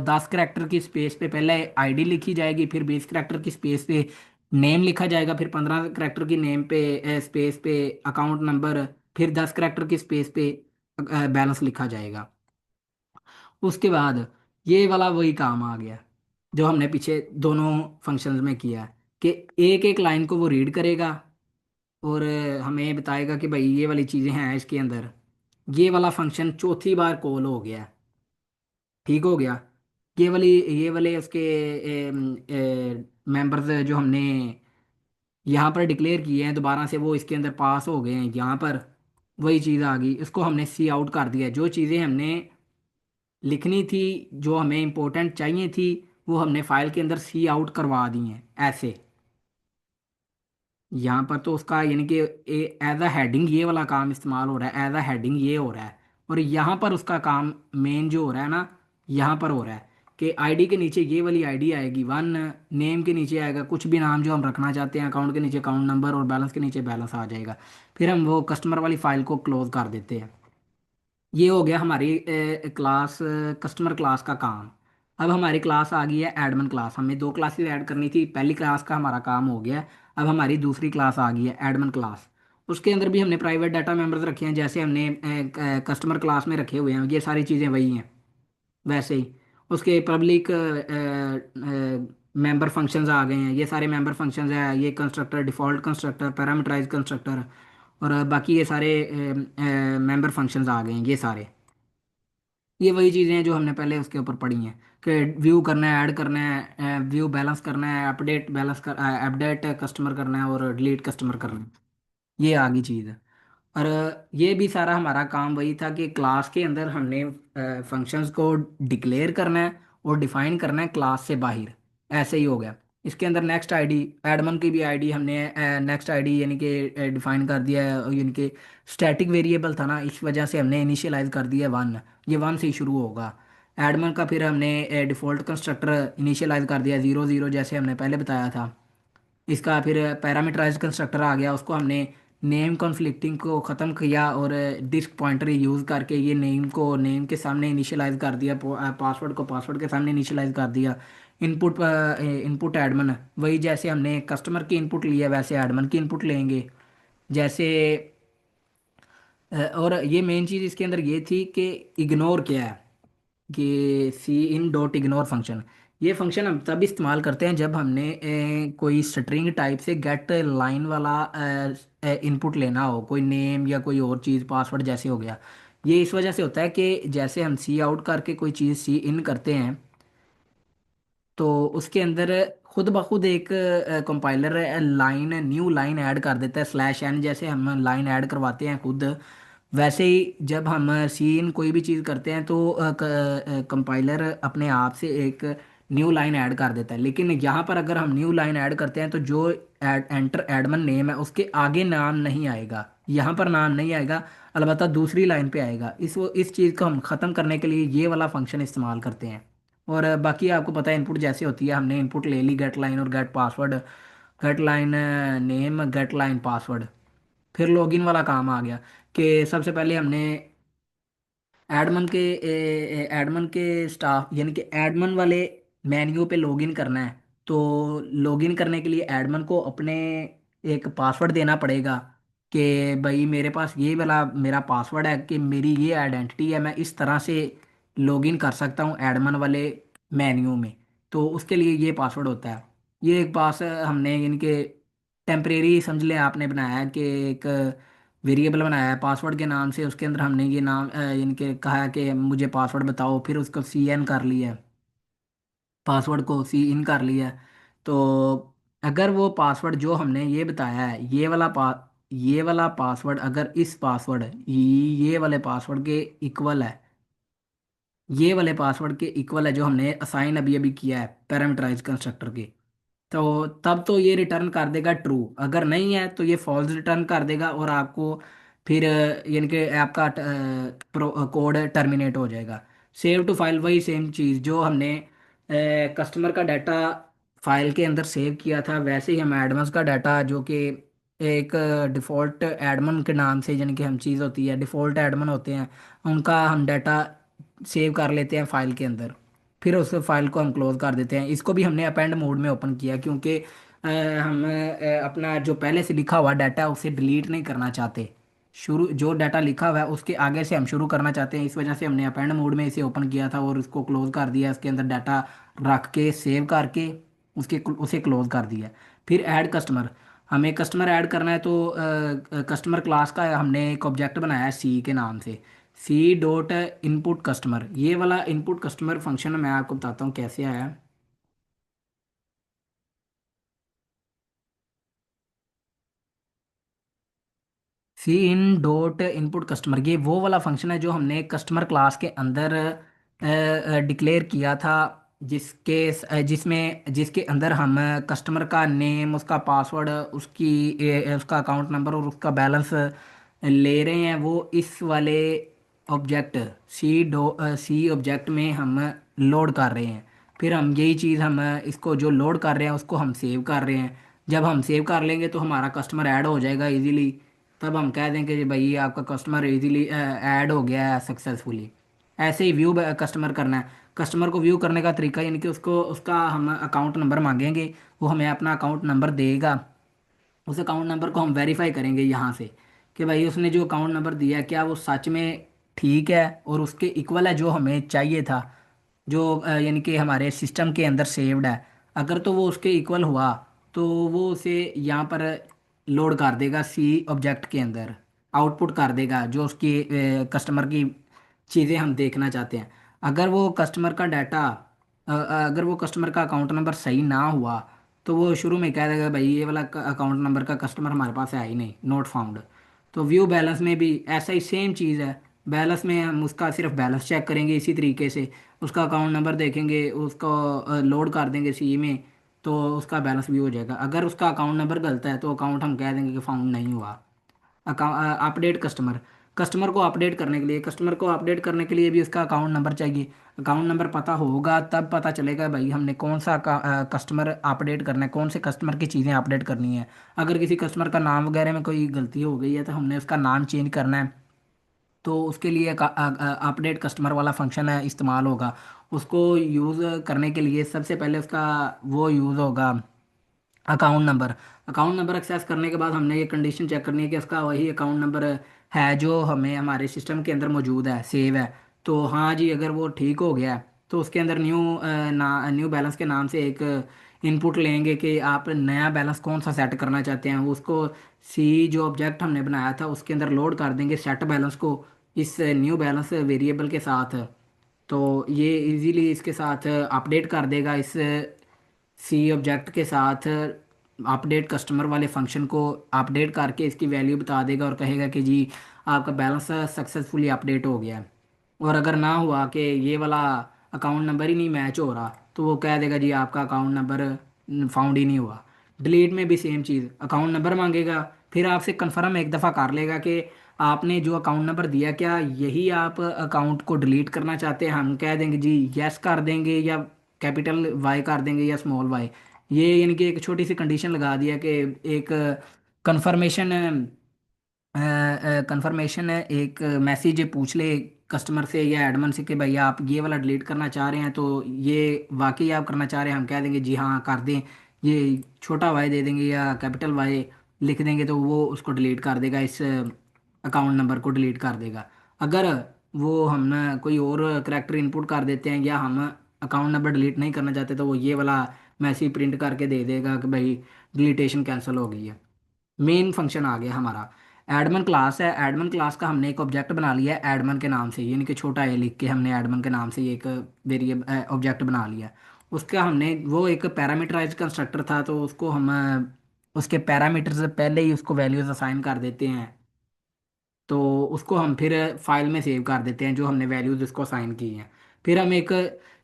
10 करैक्टर की स्पेस पे पहले आईडी लिखी जाएगी, फिर 20 करैक्टर की स्पेस पे नेम लिखा जाएगा, फिर 15 करैक्टर की नेम पे स्पेस पे अकाउंट नंबर, फिर 10 करैक्टर की स्पेस पे बैलेंस लिखा जाएगा। उसके बाद ये वाला वही काम आ गया जो हमने पीछे दोनों फंक्शंस में किया है कि एक एक लाइन को वो रीड करेगा और हमें बताएगा कि भाई ये वाली चीज़ें हैं इसके अंदर। ये वाला फंक्शन चौथी बार कॉल हो गया। ठीक हो गया। ये वाले उसके मेंबर्स जो हमने यहाँ पर डिक्लेयर किए हैं दोबारा से वो इसके अंदर पास हो गए हैं। यहाँ पर वही चीज़ आ गई, इसको हमने सी आउट कर दिया। जो चीज़ें हमने लिखनी थी, जो हमें इंपॉर्टेंट चाहिए थी, वो हमने फाइल के अंदर सी आउट करवा दी हैं ऐसे। यहाँ पर तो उसका यानी कि एज अ हेडिंग ये वाला काम इस्तेमाल हो रहा है, एज अ हेडिंग ये हो रहा है। और यहाँ पर उसका काम मेन जो हो रहा है ना, यहाँ पर हो रहा है कि आईडी के नीचे ये वाली आईडी आएगी वन, नेम के नीचे आएगा कुछ भी नाम जो हम रखना चाहते हैं, अकाउंट के नीचे अकाउंट नंबर और बैलेंस के नीचे बैलेंस आ जाएगा। फिर हम वो कस्टमर वाली फाइल को क्लोज कर देते हैं। ये हो गया हमारी क्लास कस्टमर क्लास का काम। अब हमारी क्लास आ गई है एडमिन क्लास। हमें दो क्लासेस ऐड करनी थी, पहली क्लास का हमारा काम हो गया है। अब हमारी दूसरी क्लास आ गई है एडमिन क्लास। उसके अंदर भी हमने प्राइवेट डाटा मेंबर्स रखे हैं जैसे हमने कस्टमर क्लास में रखे हुए हैं, ये सारी चीज़ें वही हैं वैसे ही। उसके पब्लिक मेंबर फंक्शंस आ गए हैं, ये सारे मेंबर फंक्शंस हैं, ये constructor, default constructor, parameterise constructor और बाकी ये सारे मेंबर फंक्शंस आ गए हैं ये सारे। ये वही चीज़ें हैं जो हमने पहले उसके ऊपर पढ़ी हैं कि व्यू करना है, ऐड करना है, व्यू बैलेंस करना है, अपडेट बैलेंस कर अपडेट कस्टमर करना है और डिलीट कस्टमर करना है। ये आगे चीज़ है। और ये भी सारा हमारा काम वही था कि क्लास के अंदर हमने फंक्शंस को डिक्लेयर करना है और डिफाइन करना है क्लास से बाहर। ऐसे ही हो गया। इसके अंदर नेक्स्ट आईडी, एडमन की भी आईडी हमने नेक्स्ट आईडी यानी कि डिफाइन कर दिया है, यानी कि स्टैटिक वेरिएबल था ना, इस वजह से हमने इनिशियलाइज कर दिया 1। ये 1 से ही शुरू होगा। एडमन का फिर हमने डिफ़ॉल्ट कंस्ट्रक्टर इनिशियलाइज कर दिया 0 0, जैसे हमने पहले बताया था। इसका फिर पैरामीटराइज कंस्ट्रक्टर आ गया, उसको हमने नेम कॉन्फ्लिक्टिंग को ख़त्म किया और डिस्क पॉइंटर यूज़ करके ये नेम को नेम के सामने इनिशियलाइज कर दिया, पासवर्ड को पासवर्ड के सामने इनिशियलाइज कर दिया। इनपुट इनपुट एडमन, वही जैसे हमने कस्टमर की इनपुट लिया वैसे एडमन की इनपुट लेंगे। जैसे और ये मेन चीज़ इसके अंदर ये थी कि इग्नोर क्या है, कि सी इन डॉट इग्नोर फंक्शन। ये फंक्शन हम तब इस्तेमाल करते हैं जब हमने कोई स्ट्रिंग टाइप से गेट लाइन वाला इनपुट लेना हो, कोई नेम या कोई और चीज़ पासवर्ड जैसे हो गया। ये इस वजह से होता है कि जैसे हम सी आउट करके कोई चीज़ सी इन करते हैं तो उसके अंदर खुद ब खुद एक compiler line, new line add कर देता है /n, जैसे हम लाइन ऐड करवाते हैं खुद, वैसे ही जब हम सीन कोई भी चीज़ करते हैं तो कंपाइलर अपने आप से एक न्यू लाइन ऐड कर देता है। लेकिन यहाँ पर अगर हम न्यू लाइन ऐड करते हैं तो जो एंटर एडमन नेम है उसके आगे नाम नहीं आएगा, यहाँ पर नाम नहीं आएगा, अलबत्ता दूसरी लाइन पे आएगा। इस चीज़ को हम ख़त्म करने के लिए ये वाला फंक्शन इस्तेमाल करते हैं। और बाकी आपको पता है इनपुट जैसे होती है, हमने इनपुट ले ली गेट लाइन और get password, get line name, get line password. फिर लॉगिन वाला काम आ गया कि सबसे पहले हमने एडमन के स्टाफ यानी कि एडमन वाले मेन्यू पे लॉगिन करना है। तो लॉगिन करने के लिए एडमन को अपने एक पासवर्ड देना पड़ेगा कि भाई मेरे पास ये वाला मेरा पासवर्ड है, कि मेरी ये आइडेंटिटी है, मैं इस तरह से लॉगिन कर सकता हूँ एडमन वाले मेन्यू में। तो उसके लिए ये पासवर्ड होता है। ये एक पास हमने यानी कि टेम्परेरी समझ लें आपने बनाया है कि एक वेरिएबल बनाया है पासवर्ड के नाम से, उसके अंदर हमने ये नाम इनके कहा है कि मुझे पासवर्ड बताओ, फिर उसको सी एन कर लिया है, पासवर्ड को सी इन कर लिया है। तो अगर वो पासवर्ड जो हमने ये बताया है, ये वाला पासवर्ड अगर इस पासवर्ड ये वाले पासवर्ड के इक्वल है, ये वाले पासवर्ड के इक्वल है जो हमने असाइन अभी अभी किया है पैरामीटराइज कंस्ट्रक्टर के, तो तब तो ये रिटर्न कर देगा ट्रू। अगर नहीं है तो ये फॉल्स रिटर्न कर देगा और आपको फिर यानी कि आपका कोड टर्मिनेट हो जाएगा। सेव टू फाइल, वही सेम चीज़ जो हमने कस्टमर का डाटा फाइल के अंदर सेव किया था, वैसे ही हम एडमन्स का डाटा जो कि एक डिफ़ॉल्ट एडमन के नाम से, यानी कि हम चीज़ होती है डिफ़ॉल्ट एडमन होते हैं, उनका हम डाटा सेव कर लेते हैं फाइल के अंदर। फिर उस फाइल को हम क्लोज कर देते हैं। इसको भी हमने अपेंड मोड में ओपन किया क्योंकि हम अपना जो पहले से लिखा हुआ डाटा है उसे डिलीट नहीं करना चाहते। शुरू जो डाटा लिखा हुआ है उसके आगे से हम शुरू करना चाहते हैं, इस वजह से हमने अपेंड मोड में इसे ओपन किया था और उसको क्लोज कर दिया, इसके अंदर डाटा रख के सेव करके उसके उसे क्लोज कर दिया। फिर ऐड कस्टमर, हमें कस्टमर ऐड करना है तो कस्टमर क्लास का हमने एक ऑब्जेक्ट बनाया है सी के नाम से, सी डॉट इनपुट कस्टमर। ये वाला इनपुट कस्टमर फंक्शन मैं आपको बताता हूँ कैसे आया। सी इन डॉट इनपुट कस्टमर, ये वो वाला फंक्शन है जो हमने कस्टमर क्लास के अंदर डिक्लेयर किया था, जिसके अंदर हम कस्टमर का नेम, उसका पासवर्ड, उसका अकाउंट नंबर और उसका बैलेंस ले रहे हैं। वो इस वाले ऑब्जेक्ट सी ऑब्जेक्ट में हम लोड कर रहे हैं। फिर हम यही चीज़ हम इसको जो लोड कर रहे हैं उसको हम सेव कर रहे हैं। जब हम सेव कर लेंगे तो हमारा कस्टमर ऐड हो जाएगा इजीली। तब हम कह देंगे कि भाई आपका कस्टमर इजीली ऐड हो गया है सक्सेसफुली। ऐसे ही व्यू कस्टमर करना है। कस्टमर को व्यू करने का तरीका यानी कि उसको उसका हम अकाउंट नंबर मांगेंगे, वो हमें अपना अकाउंट नंबर देगा। उस अकाउंट नंबर को हम वेरीफाई करेंगे यहाँ से कि भाई उसने जो अकाउंट नंबर दिया है क्या वो सच में ठीक है और उसके इक्वल है जो हमें चाहिए था, जो यानी कि हमारे सिस्टम के अंदर सेव्ड है। अगर तो वो उसके इक्वल हुआ तो वो उसे यहाँ पर लोड कर देगा सी ऑब्जेक्ट के अंदर, आउटपुट कर देगा जो उसकी कस्टमर की चीज़ें हम देखना चाहते हैं। अगर वो कस्टमर का डाटा अगर वो कस्टमर का अकाउंट नंबर सही ना हुआ, तो वो शुरू में कह देगा भाई ये वाला अकाउंट नंबर का कस्टमर हमारे पास है ही नहीं, नॉट फाउंड। तो व्यू बैलेंस में भी ऐसा ही सेम चीज़ है। बैलेंस में हम उसका सिर्फ बैलेंस चेक करेंगे इसी तरीके से, उसका अकाउंट नंबर देखेंगे, उसको लोड कर देंगे सी में, तो उसका बैलेंस भी हो जाएगा। अगर उसका अकाउंट नंबर गलत है तो अकाउंट हम कह देंगे कि फाउंड नहीं हुआ। अपडेट कस्टमर, कस्टमर को अपडेट करने के लिए भी उसका अकाउंट नंबर चाहिए। अकाउंट नंबर पता होगा तब पता चलेगा भाई हमने कौन सा कस्टमर अपडेट करना है, कौन से कस्टमर की चीज़ें अपडेट करनी है। अगर किसी कस्टमर का नाम वगैरह में कोई गलती हो गई है तो हमने उसका नाम चेंज करना है, तो उसके लिए अपडेट कस्टमर वाला फंक्शन है इस्तेमाल होगा। उसको यूज़ करने के लिए सबसे पहले उसका वो यूज़ होगा अकाउंट नंबर एक्सेस करने के बाद हमने ये कंडीशन चेक करनी है कि उसका वही अकाउंट नंबर है जो हमें हमारे सिस्टम के अंदर मौजूद है, सेव है। तो हाँ जी, अगर वो ठीक हो गया है तो उसके अंदर न्यू बैलेंस के नाम से एक इनपुट लेंगे कि आप नया बैलेंस कौन सा सेट करना चाहते हैं। उसको सी जो ऑब्जेक्ट हमने बनाया था उसके अंदर लोड कर देंगे सेट बैलेंस को इस न्यू बैलेंस वेरिएबल के साथ। तो ये इजीली इसके साथ अपडेट कर देगा इस सी ऑब्जेक्ट के साथ। अपडेट कस्टमर वाले फंक्शन को अपडेट करके इसकी वैल्यू बता देगा और कहेगा कि जी आपका बैलेंस सक्सेसफुली अपडेट हो गया है। और अगर ना हुआ कि ये वाला अकाउंट नंबर ही नहीं मैच हो रहा, तो वो कह देगा जी आपका अकाउंट नंबर फाउंड ही नहीं हुआ। डिलीट में भी सेम चीज़, अकाउंट नंबर मांगेगा, फिर आपसे कन्फर्म एक दफ़ा कर लेगा कि आपने जो अकाउंट नंबर दिया क्या यही आप अकाउंट को डिलीट करना चाहते हैं। हम कह देंगे जी यस कर देंगे, या कैपिटल वाई कर देंगे या स्मॉल वाई। ये यानी कि एक छोटी सी कंडीशन लगा दिया कि एक कंफर्मेशन कंफर्मेशन एक मैसेज पूछ ले कस्टमर से या एडमन से कि भैया आप ये वाला डिलीट करना चाह रहे हैं, तो ये वाकई आप करना चाह रहे हैं। हम कह देंगे जी हाँ कर दें, ये छोटा वाई दे देंगे या कैपिटल वाई लिख देंगे, तो वो उसको डिलीट कर देगा, इस अकाउंट नंबर को डिलीट कर देगा। अगर वो हम कोई और करेक्टर इनपुट कर देते हैं या हम अकाउंट नंबर डिलीट नहीं करना चाहते, तो वो ये वाला मैसेज प्रिंट करके दे देगा कि भाई डिलीटेशन कैंसिल हो गई है। मेन फंक्शन आ गया हमारा। एडमन क्लास है, एडमन क्लास का हमने एक ऑब्जेक्ट बना लिया है एडमन के नाम से, यानी कि छोटा ए लिख के हमने एडमन के नाम से ये एक वेरिएबल ऑब्जेक्ट बना लिया है। उसका हमने वो एक पैरामीटराइज कंस्ट्रक्टर था, तो उसको हम उसके पैरामीटर से पहले ही उसको वैल्यूज असाइन कर देते हैं। तो उसको हम फिर फाइल में सेव कर देते हैं जो हमने वैल्यूज उसको असाइन की हैं। फिर हम एक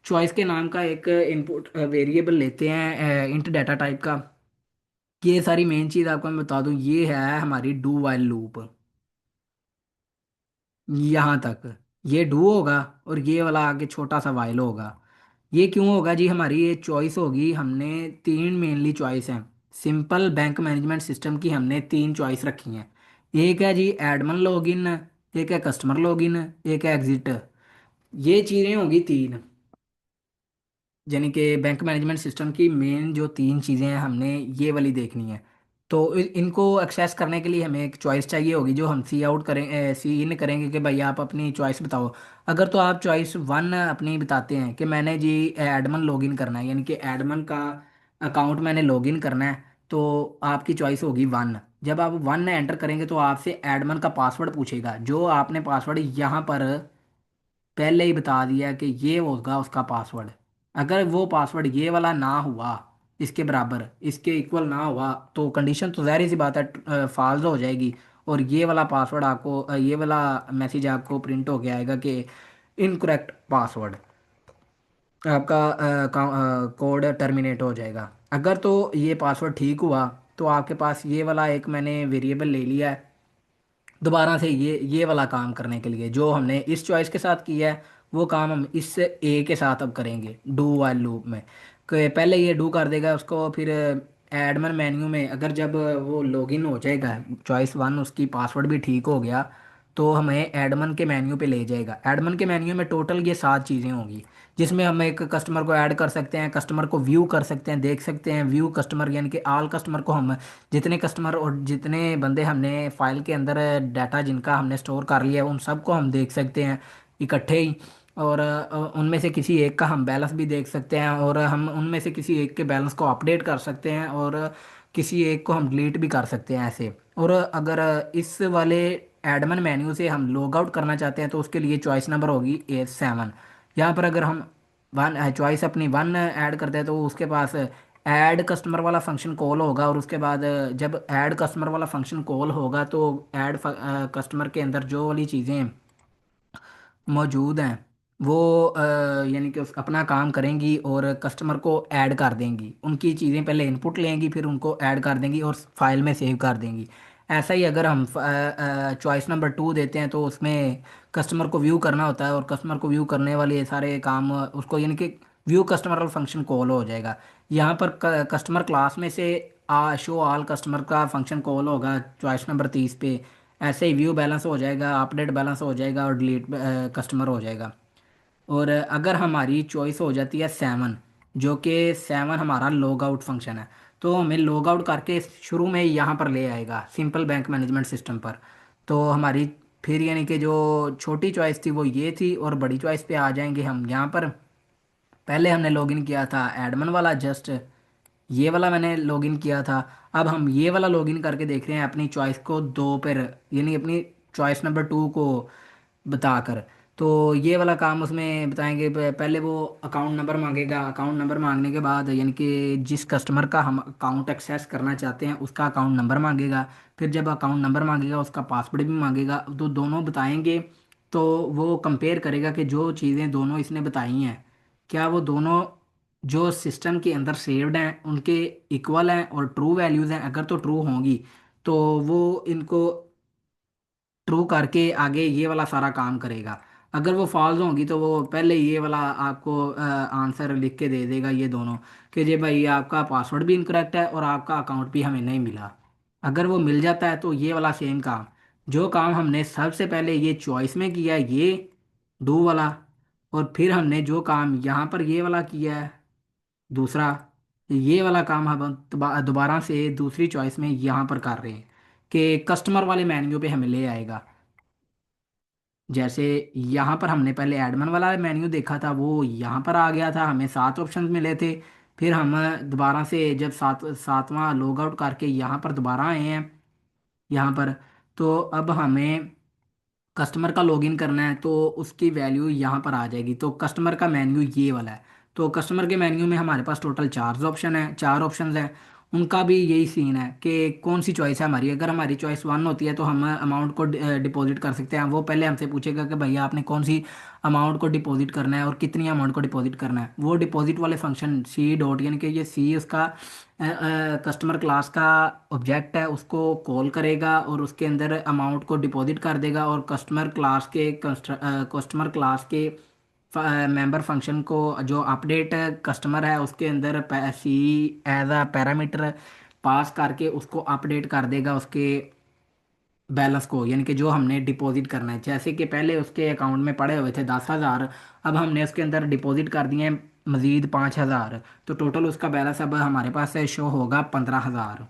चॉइस के नाम का एक इनपुट वेरिएबल लेते हैं इंट डाटा टाइप का। ये सारी मेन चीज़ आपको मैं बता दूं, ये है हमारी डू वाइल लूप। यहाँ तक ये डू होगा और ये वाला आगे छोटा सा वाइल होगा। ये क्यों होगा जी, हमारी ये चॉइस होगी, हमने तीन मेनली चॉइस हैं। सिंपल बैंक मैनेजमेंट सिस्टम की हमने तीन चॉइस रखी हैं। एक है जी एडमन लॉगिन, एक है कस्टमर लॉगिन, एक है एग्जिट। ये चीज़ें होंगी तीन, यानी कि बैंक मैनेजमेंट सिस्टम की मेन जो तीन चीज़ें हैं हमने ये वाली देखनी है। तो इनको एक्सेस करने के लिए हमें एक चॉइस चाहिए होगी जो हम सी आउट करें, सी इन करेंगे कि भाई आप अपनी चॉइस बताओ। अगर तो आप चॉइस वन अपनी बताते हैं कि मैंने जी एडमन लॉगिन करना है, यानी कि एडमन का अकाउंट मैंने लॉगिन करना है, तो आपकी चॉइस होगी वन। जब आप वन एंटर करेंगे तो आपसे एडमन का पासवर्ड पूछेगा, जो आपने पासवर्ड यहाँ पर पहले ही बता दिया कि ये होगा उसका पासवर्ड। अगर वो पासवर्ड ये वाला ना हुआ, इसके बराबर इसके इक्वल ना हुआ, तो कंडीशन तो ज़ाहिर सी बात है फॉल्स हो जाएगी। और ये वाला पासवर्ड आपको ये वाला मैसेज आपको प्रिंट हो गया आएगा कि इनकरेक्ट पासवर्ड, आपका कोड टर्मिनेट हो जाएगा। अगर तो ये पासवर्ड ठीक हुआ, तो आपके पास ये वाला एक मैंने वेरिएबल ले लिया है दोबारा से ये वाला काम करने के लिए जो हमने इस चॉइस के साथ किया है। वो काम हम इस ए के साथ अब करेंगे डू वाइल लूप में। पहले ये डू कर देगा उसको, फिर एडमन मेन्यू में अगर जब वो लॉगिन हो जाएगा चॉइस वन उसकी पासवर्ड भी ठीक हो गया, तो हमें एडमन के मेन्यू पे ले जाएगा। एडमन के मेन्यू में टोटल ये सात चीज़ें होंगी, जिसमें हम एक कस्टमर को ऐड कर सकते हैं, कस्टमर को व्यू कर सकते हैं, देख सकते हैं व्यू कस्टमर, यानी कि ऑल कस्टमर को हम जितने कस्टमर और जितने बंदे हमने फाइल के अंदर डाटा जिनका हमने स्टोर कर लिया है उन सबको हम देख सकते हैं इकट्ठे ही। और उनमें से किसी एक का हम बैलेंस भी देख सकते हैं, और हम उनमें से किसी एक के बैलेंस को अपडेट कर सकते हैं, और किसी एक को हम डिलीट भी कर सकते हैं ऐसे। और अगर इस वाले एडमिन मेन्यू से हम लॉग आउट करना चाहते हैं तो उसके लिए चॉइस नंबर होगी A7। यहाँ पर अगर हम वन चॉइस अपनी वन ऐड करते हैं तो उसके पास ऐड कस्टमर वाला फंक्शन कॉल होगा, और उसके बाद जब ऐड कस्टमर वाला फंक्शन कॉल होगा तो ऐड कस्टमर के अंदर जो वाली चीज़ें मौजूद हैं वो यानी कि अपना काम करेंगी और कस्टमर को ऐड कर देंगी। उनकी चीज़ें पहले इनपुट लेंगी, फिर उनको ऐड कर देंगी और फाइल में सेव कर देंगी। ऐसा ही अगर हम चॉइस नंबर 2 देते हैं तो उसमें कस्टमर को व्यू करना होता है, और कस्टमर को व्यू करने वाले ये सारे काम उसको यानी कि व्यू कस्टमर वाला फंक्शन कॉल हो जाएगा। यहाँ पर कस्टमर क्लास में से शो ऑल कस्टमर का फंक्शन कॉल होगा चॉइस नंबर 30 पे। ऐसे ही व्यू बैलेंस हो जाएगा, अपडेट बैलेंस हो जाएगा और डिलीट कस्टमर हो जाएगा। और अगर हमारी चॉइस हो जाती है 7, जो कि 7 हमारा लॉग आउट फंक्शन है, तो हमें लॉग आउट करके शुरू में ही यहाँ पर ले आएगा सिंपल बैंक मैनेजमेंट सिस्टम पर। तो हमारी फिर यानी कि जो छोटी चॉइस थी वो ये थी, और बड़ी चॉइस पे आ जाएंगे हम यहाँ पर। पहले हमने लॉगिन किया था एडमन वाला, जस्ट ये वाला मैंने लॉगिन किया था। अब हम ये वाला लॉगिन करके देख रहे हैं अपनी चॉइस को 2 पर, यानी अपनी चॉइस नंबर 2 को बताकर। तो ये वाला काम उसमें बताएंगे, पहले वो अकाउंट नंबर मांगेगा। अकाउंट नंबर मांगने के बाद यानी कि जिस कस्टमर का हम अकाउंट एक्सेस करना चाहते हैं उसका अकाउंट नंबर मांगेगा। फिर जब अकाउंट नंबर मांगेगा उसका पासवर्ड भी मांगेगा, तो दोनों बताएंगे। तो वो कंपेयर करेगा कि जो चीज़ें दोनों इसने बताई हैं क्या वो दोनों जो सिस्टम के अंदर सेव्ड हैं उनके इक्वल हैं और ट्रू वैल्यूज़ हैं। अगर तो ट्रू होंगी तो वो इनको ट्रू करके आगे ये वाला सारा काम करेगा। अगर वो फॉल्स होंगी तो वो पहले ये वाला आपको आंसर लिख के दे देगा, ये दोनों, कि जे भाई आपका पासवर्ड भी इनकरेक्ट है और आपका अकाउंट भी हमें नहीं मिला। अगर वो मिल जाता है तो ये वाला सेम काम, जो काम हमने सबसे पहले ये चॉइस में किया है ये डू वाला, और फिर हमने जो काम यहाँ पर ये वाला किया है दूसरा, ये वाला काम हम दोबारा से दूसरी चॉइस में यहाँ पर कर रहे हैं कि कस्टमर वाले मेन्यू पे हमें ले आएगा। जैसे यहाँ पर हमने पहले एडमन वाला मेन्यू देखा था, वो यहाँ पर आ गया था, हमें 7 ऑप्शंस मिले थे। फिर हम दोबारा से जब सातवां लॉग आउट करके यहाँ पर दोबारा आए हैं यहाँ पर, तो अब हमें कस्टमर का लॉगिन करना है तो उसकी वैल्यू यहाँ पर आ जाएगी। तो कस्टमर का मेन्यू ये वाला है। तो कस्टमर के मेन्यू में हमारे पास टोटल 4 ऑप्शन हैं। उनका भी यही सीन है कि कौन सी चॉइस है हमारी। अगर हमारी चॉइस 1 होती है तो हम अमाउंट को डिपॉजिट कर सकते हैं। वो पहले हमसे पूछेगा कि भैया आपने कौन सी अमाउंट को डिपॉजिट करना है और कितनी अमाउंट को डिपॉजिट करना है। वो डिपॉजिट वाले फंक्शन सी डॉट, यानी कि ये सी उसका कस्टमर क्लास का ऑब्जेक्ट है, उसको कॉल करेगा और उसके अंदर अमाउंट को डिपॉजिट कर देगा। और कस्टमर क्लास के मेंबर फंक्शन को जो अपडेट कस्टमर है उसके अंदर सी एज अ पैरामीटर पास करके उसको अपडेट कर देगा उसके बैलेंस को, यानी कि जो हमने डिपॉजिट करना है। जैसे कि पहले उसके अकाउंट में पड़े हुए थे 10,000, अब हमने उसके अंदर डिपॉजिट कर दिए हैं मज़ीद 5,000, तो टोटल उसका बैलेंस अब हमारे पास शो होगा 15,000।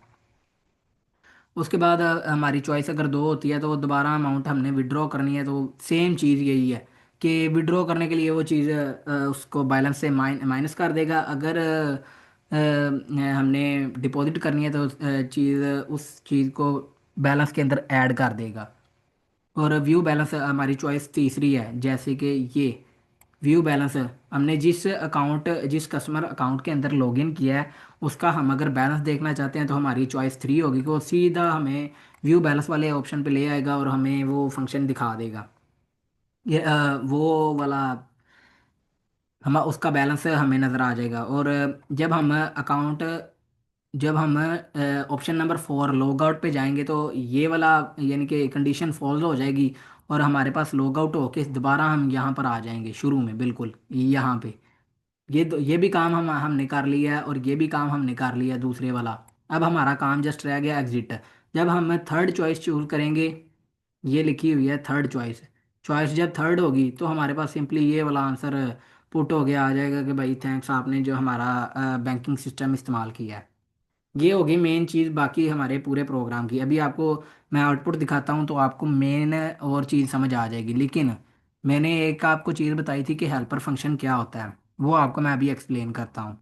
उसके बाद हमारी चॉइस अगर 2 होती है तो दोबारा अमाउंट हमने विड्रॉ करनी है, तो सेम चीज़ यही है कि विड्रॉ करने के लिए वो चीज़ उसको बैलेंस से माइनस कर देगा। अगर हमने डिपॉजिट करनी है तो चीज़ उस चीज़ को बैलेंस के अंदर ऐड कर देगा। और व्यू बैलेंस हमारी चॉइस तीसरी है, जैसे कि ये व्यू बैलेंस हमने जिस कस्टमर अकाउंट के अंदर लॉगिन किया है उसका हम अगर बैलेंस देखना चाहते हैं तो हमारी चॉइस 3 होगी कि वो सीधा हमें व्यू बैलेंस वाले ऑप्शन पे ले आएगा और हमें वो फंक्शन दिखा देगा। ये वो वाला हम उसका बैलेंस हमें नज़र आ जाएगा। और जब हम ऑप्शन नंबर 4 लॉग आउट पे जाएंगे तो ये वाला यानी कि कंडीशन फॉल्स हो जाएगी, और हमारे पास लॉग आउट होके दोबारा हम यहाँ पर आ जाएंगे शुरू में बिल्कुल यहाँ पे। ये भी काम हमने कर लिया है और ये भी काम हमने कर लिया है दूसरे वाला। अब हमारा काम जस्ट रह गया एग्जिट। जब हम थर्ड चॉइस चूज करेंगे, ये लिखी हुई है थर्ड चॉइस। चॉइस जब थर्ड होगी तो हमारे पास सिंपली ये वाला आंसर पुट हो गया आ जाएगा कि भाई थैंक्स आपने जो हमारा बैंकिंग सिस्टम इस्तेमाल किया है। ये होगी मेन चीज़ बाकी हमारे पूरे प्रोग्राम की। अभी आपको मैं आउटपुट दिखाता हूँ तो आपको मेन और चीज़ समझ आ जाएगी। लेकिन मैंने एक आपको चीज़ बताई थी कि हेल्पर फंक्शन क्या होता है, वो आपको मैं अभी एक्सप्लेन करता हूँ।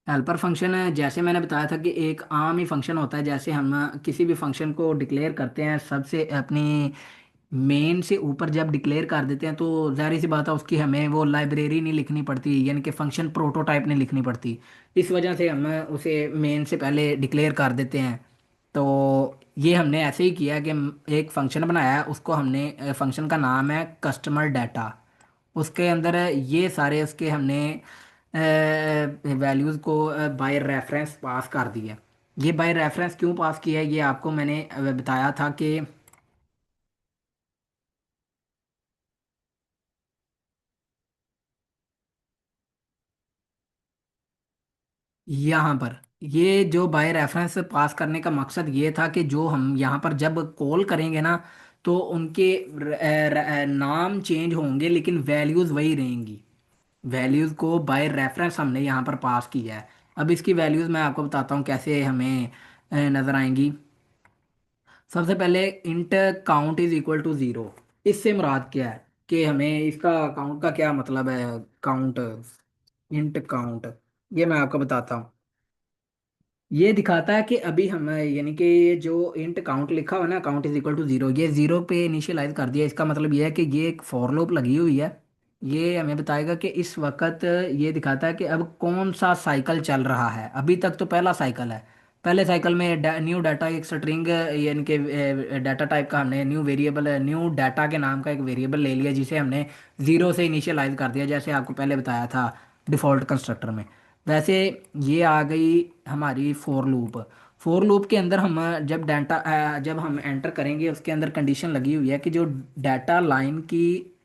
हेल्पर फंक्शन जैसे मैंने बताया था कि एक आम ही फंक्शन होता है। जैसे हम किसी भी फंक्शन को डिक्लेयर करते हैं, सबसे अपनी मेन से ऊपर जब डिक्लेयर कर देते हैं, तो जाहिर सी बात है उसकी हमें वो लाइब्रेरी नहीं लिखनी पड़ती, यानी कि फंक्शन प्रोटोटाइप नहीं लिखनी पड़ती। इस वजह से हम उसे मेन से पहले डिक्लेयर कर देते हैं। तो ये हमने ऐसे ही किया कि एक फंक्शन बनाया है, उसको हमने फंक्शन का नाम है कस्टमर डाटा। उसके अंदर ये सारे उसके हमने वैल्यूज़ को बाय रेफरेंस पास कर दिया। ये बाय रेफरेंस क्यों पास किया है, ये आपको मैंने बताया था कि यहाँ पर ये जो बाय रेफरेंस पास करने का मकसद ये था कि जो हम यहाँ पर जब कॉल करेंगे ना, तो उनके नाम चेंज होंगे लेकिन वैल्यूज़ वही रहेंगी। वैल्यूज़ को बाय रेफरेंस हमने यहाँ पर पास किया है। अब इसकी वैल्यूज़ मैं आपको बताता हूँ कैसे हमें नज़र आएंगी। सबसे पहले int count is equal to zero. इससे मुराद क्या है कि हमें इसका काउंट का क्या मतलब है। काउंट, इंट काउंट, ये मैं आपको बताता हूँ। ये दिखाता है कि अभी हम यानी कि ये जो इंट काउंट लिखा हुआ है ना, count is equal to zero, ये जीरो पे इनिशियलाइज कर दिया। इसका मतलब ये है कि ये एक फॉर लूप लगी हुई है। ये हमें बताएगा कि इस वक्त ये दिखाता है कि अब कौन सा साइकिल चल रहा है। अभी तक तो पहला साइकिल है। पहले साइकिल में न्यू डाटा एक स्ट्रिंग यानी कि डाटा टाइप का हमने न्यू वेरिएबल, न्यू डाटा के नाम का एक वेरिएबल ले लिया, जिसे हमने जीरो से इनिशियलाइज कर दिया, जैसे आपको पहले बताया था डिफॉल्ट कंस्ट्रक्टर में। वैसे ये आ गई हमारी फोर लूप। फोर लूप के अंदर हम जब डाटा जब हम एंटर करेंगे, उसके अंदर कंडीशन लगी हुई है कि जो डाटा लाइन की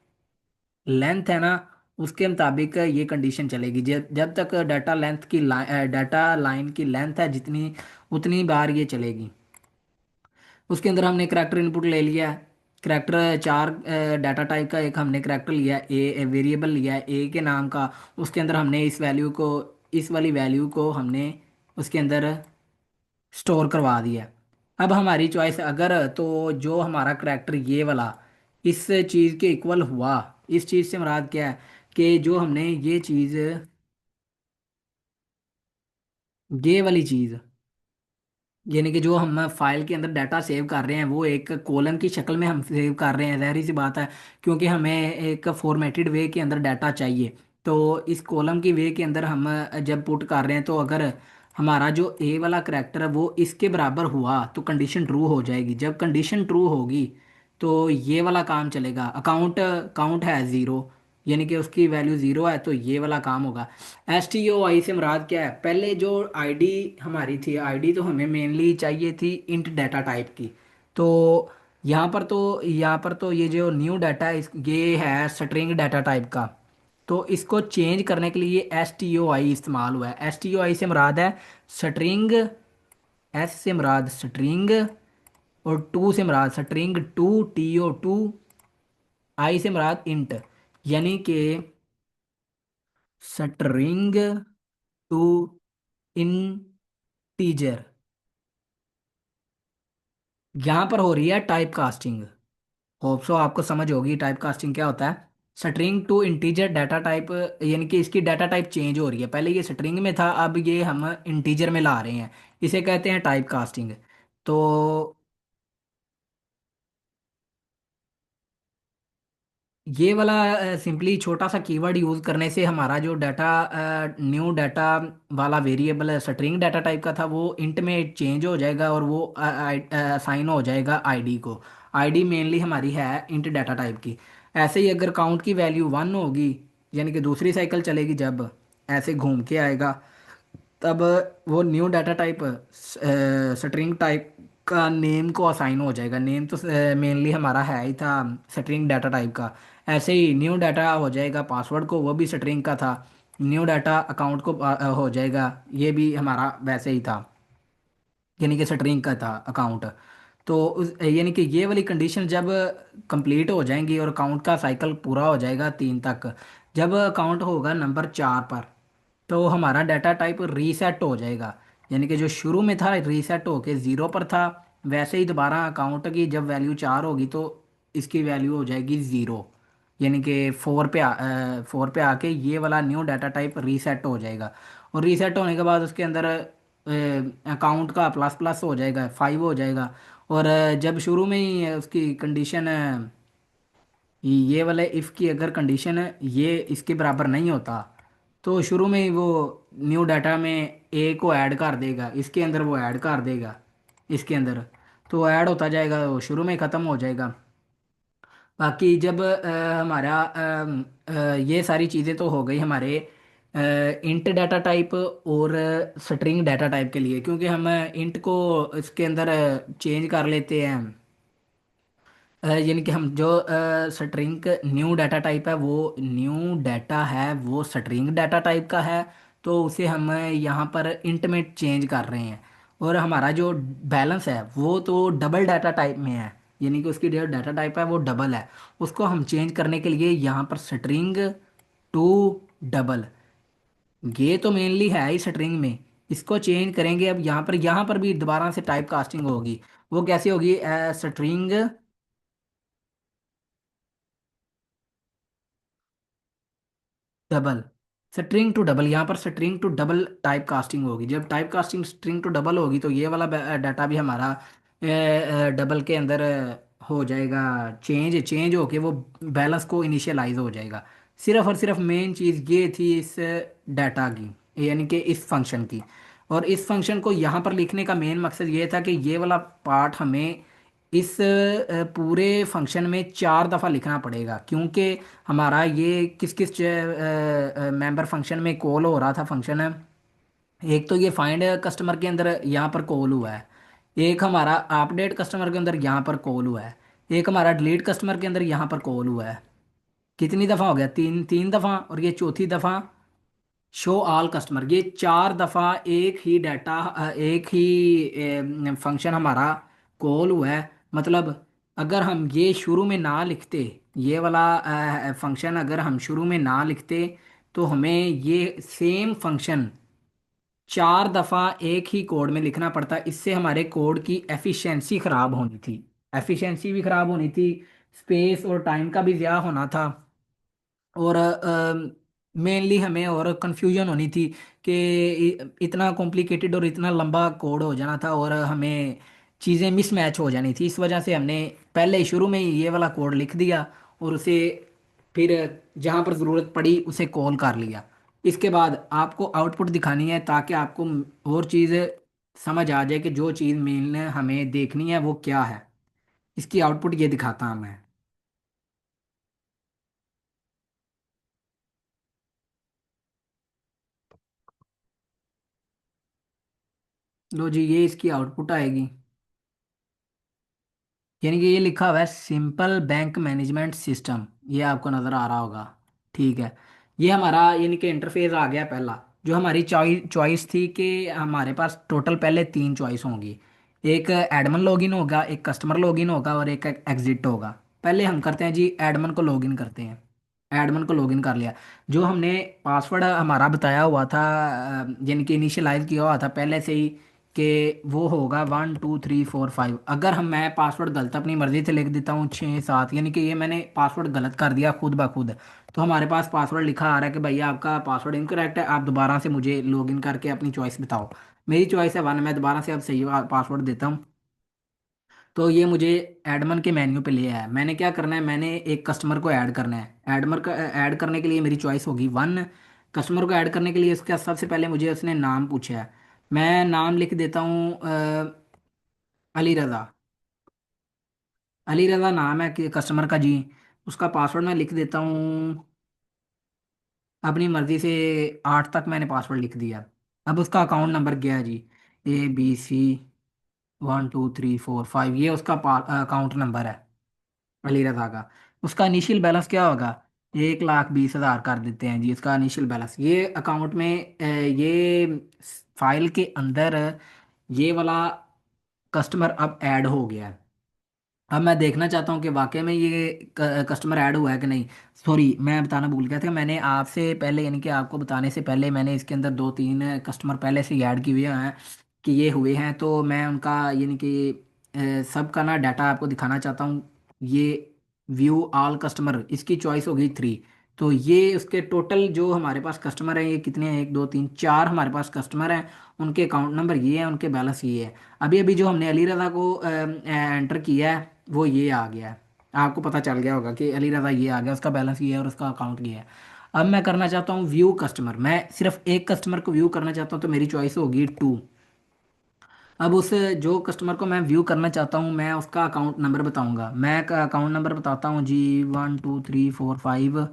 लेंथ है ना, उसके मुताबिक ये कंडीशन चलेगी। जब जब तक डाटा लेंथ की डाटा लाइन की लेंथ है जितनी, उतनी बार ये चलेगी। उसके अंदर हमने करैक्टर इनपुट ले लिया है। करैक्टर चार डाटा टाइप का एक हमने करैक्टर लिया है, ए वेरिएबल लिया है ए के नाम का। उसके अंदर हमने इस वैल्यू को, इस वाली वैल्यू को हमने उसके अंदर स्टोर करवा दिया। अब हमारी चॉइस अगर, तो जो हमारा करैक्टर ये वाला इस चीज़ के इक्वल हुआ, इस चीज़ से मुराद क्या है कि जो हमने ये चीज़, ये वाली चीज़, यानी कि जो हम फाइल के अंदर डाटा सेव कर रहे हैं वो एक कॉलम की शक्ल में हम सेव कर रहे हैं, ज़ाहिर सी बात है, क्योंकि हमें एक फॉर्मेटेड वे के अंदर डाटा चाहिए। तो इस कॉलम की वे के अंदर हम जब पुट कर रहे हैं, तो अगर हमारा जो ए वाला करैक्टर है वो इसके बराबर हुआ तो कंडीशन ट्रू हो जाएगी। जब कंडीशन ट्रू होगी तो ये वाला काम चलेगा। अकाउंट, काउंट है ज़ीरो, यानी कि उसकी वैल्यू ज़ीरो है, तो ये वाला काम होगा। एस टी ओ आई से मुराद क्या है, पहले जो आईडी हमारी थी, आईडी तो हमें मेनली चाहिए थी इंट डाटा टाइप की। तो यहाँ पर तो ये जो न्यू डाटा है ये है स्ट्रिंग डाटा टाइप का। तो इसको चेंज करने के लिए एस टी ओ आई इस्तेमाल हुआ है। एस टी ओ आई से मुराद है स्ट्रिंग, एस से मुराद स्ट्रिंग, और टू से मुराद string two, T O two, I से मुराद इंट, यानी कि स्ट्रिंग टू इंटीजर। यहाँ पर हो रही है टाइप कास्टिंग। होप सो आपको समझ होगी टाइप कास्टिंग क्या होता है। String to integer data type, यानी कि इसकी डाटा टाइप चेंज हो रही है। पहले ये स्ट्रिंग में था, अब ये हम इंटीजर में ला रहे हैं। इसे कहते हैं टाइप कास्टिंग। तो ये वाला सिंपली छोटा सा कीवर्ड यूज़ करने से हमारा जो डाटा, न्यू डाटा वाला वेरिएबल स्ट्रिंग डाटा टाइप का था, वो इंट में चेंज हो जाएगा और वो असाइन हो जाएगा आईडी को। आईडी मेनली हमारी है इंट डाटा टाइप की। ऐसे ही अगर काउंट की वैल्यू वन होगी, यानी कि दूसरी साइकिल चलेगी जब ऐसे घूम के आएगा, तब वो new data type string type का नेम को असाइन हो जाएगा। नेम तो मेनली हमारा है ही था स्ट्रिंग डाटा टाइप का। ऐसे ही न्यू डाटा हो जाएगा पासवर्ड को, वो भी स्ट्रिंग का था। न्यू डाटा अकाउंट को हो जाएगा, ये भी हमारा वैसे ही था, यानी कि स्ट्रिंग का था अकाउंट। तो उस यानी कि ये वाली कंडीशन जब कंप्लीट हो जाएंगी और अकाउंट का साइकिल पूरा हो जाएगा तीन तक, जब अकाउंट होगा नंबर चार पर, तो हमारा डाटा टाइप रीसेट हो जाएगा। यानी कि जो शुरू में था रीसेट होके ज़ीरो पर था, वैसे ही दोबारा अकाउंट की जब वैल्यू चार होगी तो इसकी वैल्यू हो जाएगी ज़ीरो। यानी कि 4 पे आके ये वाला न्यू डाटा टाइप रीसेट हो जाएगा। और रीसेट होने के बाद उसके अंदर अकाउंट का प्लस प्लस हो जाएगा, 5 हो जाएगा। और जब शुरू में ही उसकी कंडीशन ये वाले इफ़ की अगर कंडीशन ये इसके बराबर नहीं होता, तो शुरू में ही वो न्यू डाटा में ए को ऐड कर देगा, इसके अंदर वो ऐड कर देगा, इसके अंदर तो ऐड होता जाएगा, वो शुरू में ख़त्म हो जाएगा। बाकी जब हमारा ये सारी चीज़ें तो हो गई हमारे इंट डाटा टाइप और स्ट्रिंग डाटा टाइप के लिए, क्योंकि हम इंट को इसके अंदर चेंज कर लेते हैं। यानी कि हम जो स्ट्रिंग न्यू डाटा टाइप है, वो न्यू डाटा है वो स्ट्रिंग डाटा टाइप का है, तो उसे हम यहाँ पर इंट में चेंज कर रहे हैं। और हमारा जो बैलेंस है वो तो डबल डाटा टाइप में है, यानी कि उसकी जो डाटा टाइप है वो डबल है। उसको हम चेंज करने के लिए यहाँ पर स्ट्रिंग टू डबल, ये तो मेनली है ही स्ट्रिंग में, इसको चेंज करेंगे। अब यहाँ पर भी दोबारा से टाइप कास्टिंग होगी। वो कैसे होगी? String double, string to double, यहाँ पर string to double type casting होगी। जब type casting string to double होगी तो ये वाला डाटा भी हमारा डबल के अंदर हो जाएगा, चेंज चेंज होके वो बैलेंस को इनिशियलाइज हो जाएगा। सिर्फ और सिर्फ मेन चीज़ ये थी इस डाटा की, यानी कि इस फंक्शन की। और इस फंक्शन को यहाँ पर लिखने का मेन मकसद ये था कि ये वाला पार्ट हमें इस पूरे फंक्शन में 4 दफ़ा लिखना पड़ेगा, क्योंकि हमारा ये किस किस मेंबर फंक्शन में कॉल हो रहा था फंक्शन है। एक तो ये फाइंड कस्टमर के अंदर यहाँ पर कॉल हुआ है, एक हमारा अपडेट कस्टमर के अंदर यहाँ पर कॉल हुआ है, एक हमारा डिलीट कस्टमर के अंदर यहाँ पर कॉल हुआ है। कितनी दफ़ा हो गया? तीन तीन दफ़ा। और ये चौथी दफ़ा शो ऑल कस्टमर, ये 4 दफ़ा एक ही डाटा, एक ही फंक्शन हमारा कॉल हुआ है। मतलब अगर हम ये शुरू में ना लिखते, ये वाला फंक्शन अगर हम शुरू में ना लिखते, तो हमें ये सेम फंक्शन 4 दफ़ा एक ही कोड में लिखना पड़ता। इससे हमारे कोड की एफिशिएंसी ख़राब होनी थी, एफिशिएंसी भी ख़राब होनी थी, स्पेस और टाइम का भी ज़्यादा होना था। और मेनली हमें और कंफ्यूजन होनी थी कि इतना कॉम्प्लिकेटेड और इतना लंबा कोड हो जाना था, और हमें चीज़ें मिसमैच हो जानी थी। इस वजह से हमने पहले ही शुरू में ही ये वाला कोड लिख दिया, और उसे फिर जहाँ पर ज़रूरत पड़ी उसे कॉल कर लिया। इसके बाद आपको आउटपुट दिखानी है ताकि आपको और चीज़ समझ आ जाए कि जो चीज़ मेन हमें देखनी है वो क्या है। इसकी आउटपुट ये दिखाता हूँ मैं। लो जी, ये इसकी आउटपुट आएगी। यानी कि ये लिखा हुआ है सिंपल बैंक मैनेजमेंट सिस्टम, ये आपको नज़र आ रहा होगा। ठीक है, ये हमारा यानी कि इंटरफेस आ गया पहला। जो हमारी चॉइस चॉइस थी कि हमारे पास टोटल पहले 3 चॉइस होंगी, एक एडमन लॉगिन होगा, एक कस्टमर लॉगिन होगा, और एक एग्जिट होगा। पहले हम करते हैं जी एडमन को लॉगिन करते हैं। एडमन को लॉगिन कर लिया। जो हमने पासवर्ड हमारा बताया हुआ था, यानी कि इनिशियलाइज किया हुआ था पहले से ही, कि वो होगा 1 2 3 4 5। अगर मैं पासवर्ड गलत अपनी मर्जी से लिख देता हूँ 6 7, यानी कि ये मैंने पासवर्ड गलत कर दिया खुद ब खुद, तो हमारे पास पासवर्ड लिखा आ रहा है कि भैया आपका पासवर्ड इनकरेक्ट है, आप दोबारा से मुझे लॉगिन करके अपनी चॉइस बताओ। मेरी चॉइस है 1, मैं दोबारा से अब सही पासवर्ड देता हूँ। तो ये मुझे एडमन के मेन्यू पे ले आया। मैंने क्या करना है, मैंने एक कस्टमर को ऐड करना है। एडमर का ऐड करने के लिए मेरी चॉइस होगी 1। कस्टमर को ऐड करने के लिए इसका सबसे पहले मुझे उसने नाम पूछा है। मैं नाम लिख देता हूँ अली रज़ा। अली रज़ा नाम है कि कस्टमर का जी। उसका पासवर्ड मैं लिख देता हूँ अपनी मर्ज़ी से, 8 तक मैंने पासवर्ड लिख दिया। अब उसका अकाउंट नंबर क्या है जी? ABC 1 2 3 4 5, ये उसका अकाउंट नंबर है अली रजा का। उसका इनिशियल बैलेंस क्या होगा? 1,20,000 कर देते हैं जी इसका इनिशियल बैलेंस। ये अकाउंट में ये फाइल के अंदर ये वाला कस्टमर अब ऐड हो गया है। अब मैं देखना चाहता हूँ कि वाकई में ये कस्टमर ऐड हुआ है कि नहीं। सॉरी, मैं बताना भूल गया था, मैंने आपसे पहले यानी कि आपको बताने से पहले मैंने इसके अंदर 2 3 कस्टमर पहले से ऐड किए हुए हैं कि ये हुए हैं, तो मैं उनका यानी कि सबका ना डाटा आपको दिखाना चाहता हूँ। ये व्यू ऑल कस्टमर, इसकी चॉइस होगी 3। तो ये उसके टोटल जो हमारे पास कस्टमर हैं, ये कितने हैं, 1 2 3 4 हमारे पास कस्टमर हैं। उनके अकाउंट नंबर ये है, उनके बैलेंस ये है। अभी अभी जो हमने अली रज़ा को एंटर किया है वो ये आ गया है। आपको पता चल गया होगा कि अली रज़ा ये आ गया, उसका बैलेंस ये है और उसका अकाउंट ये है। अब मैं करना चाहता हूँ व्यू कस्टमर, मैं सिर्फ एक कस्टमर को व्यू करना चाहता हूँ, तो मेरी चॉइस होगी 2। अब उस जो कस्टमर को मैं व्यू करना चाहता हूँ, मैं उसका अकाउंट नंबर बताऊंगा। मैं अकाउंट नंबर बताता हूँ जी, 1 2 3 4 5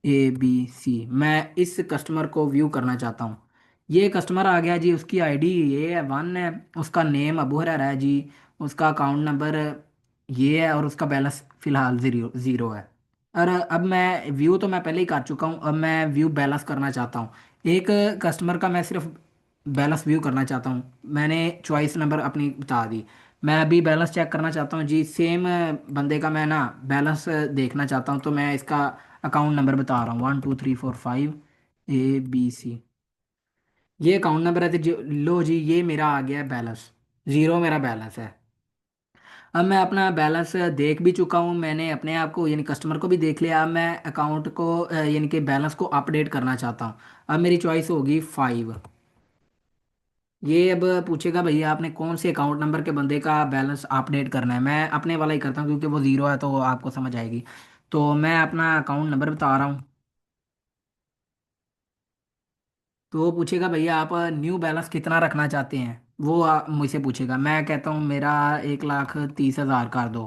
ABC। मैं इस कस्टमर को व्यू करना चाहता हूँ। ये कस्टमर आ गया जी, उसकी आईडी ये है 1 है, उसका नेम अबू हुरैरा है जी, उसका अकाउंट नंबर ये है और उसका बैलेंस फ़िलहाल ज़ीरो ज़ीरो है। और अब मैं व्यू तो मैं पहले ही कर चुका हूँ, अब मैं व्यू बैलेंस करना चाहता हूँ। एक कस्टमर का मैं सिर्फ बैलेंस व्यू करना चाहता हूँ। मैंने चॉइस नंबर अपनी बता दी। मैं अभी बैलेंस चेक करना चाहता हूँ जी, सेम बंदे का मैं ना बैलेंस देखना चाहता हूँ, तो मैं इसका अकाउंट नंबर बता रहा हूँ, 1 2 3 4 5 ABC। ये अकाउंट नंबर है, तो लो जी ये मेरा आ गया है बैलेंस, ज़ीरो मेरा बैलेंस है। अब मैं अपना बैलेंस देख भी चुका हूँ, मैंने अपने आप को यानी कस्टमर को भी देख लिया। अब मैं अकाउंट को यानी कि बैलेंस को अपडेट करना चाहता हूँ। अब मेरी चॉइस होगी 5। ये अब पूछेगा भैया आपने कौन से अकाउंट नंबर के बंदे का बैलेंस अपडेट करना है। मैं अपने वाला ही करता हूँ क्योंकि वो ज़ीरो है, तो आपको समझ आएगी। तो मैं अपना अकाउंट नंबर बता रहा हूँ। तो वो पूछेगा भैया आप न्यू बैलेंस कितना रखना चाहते हैं, वो मुझसे पूछेगा। मैं कहता हूँ मेरा 1,30,000 कर दो।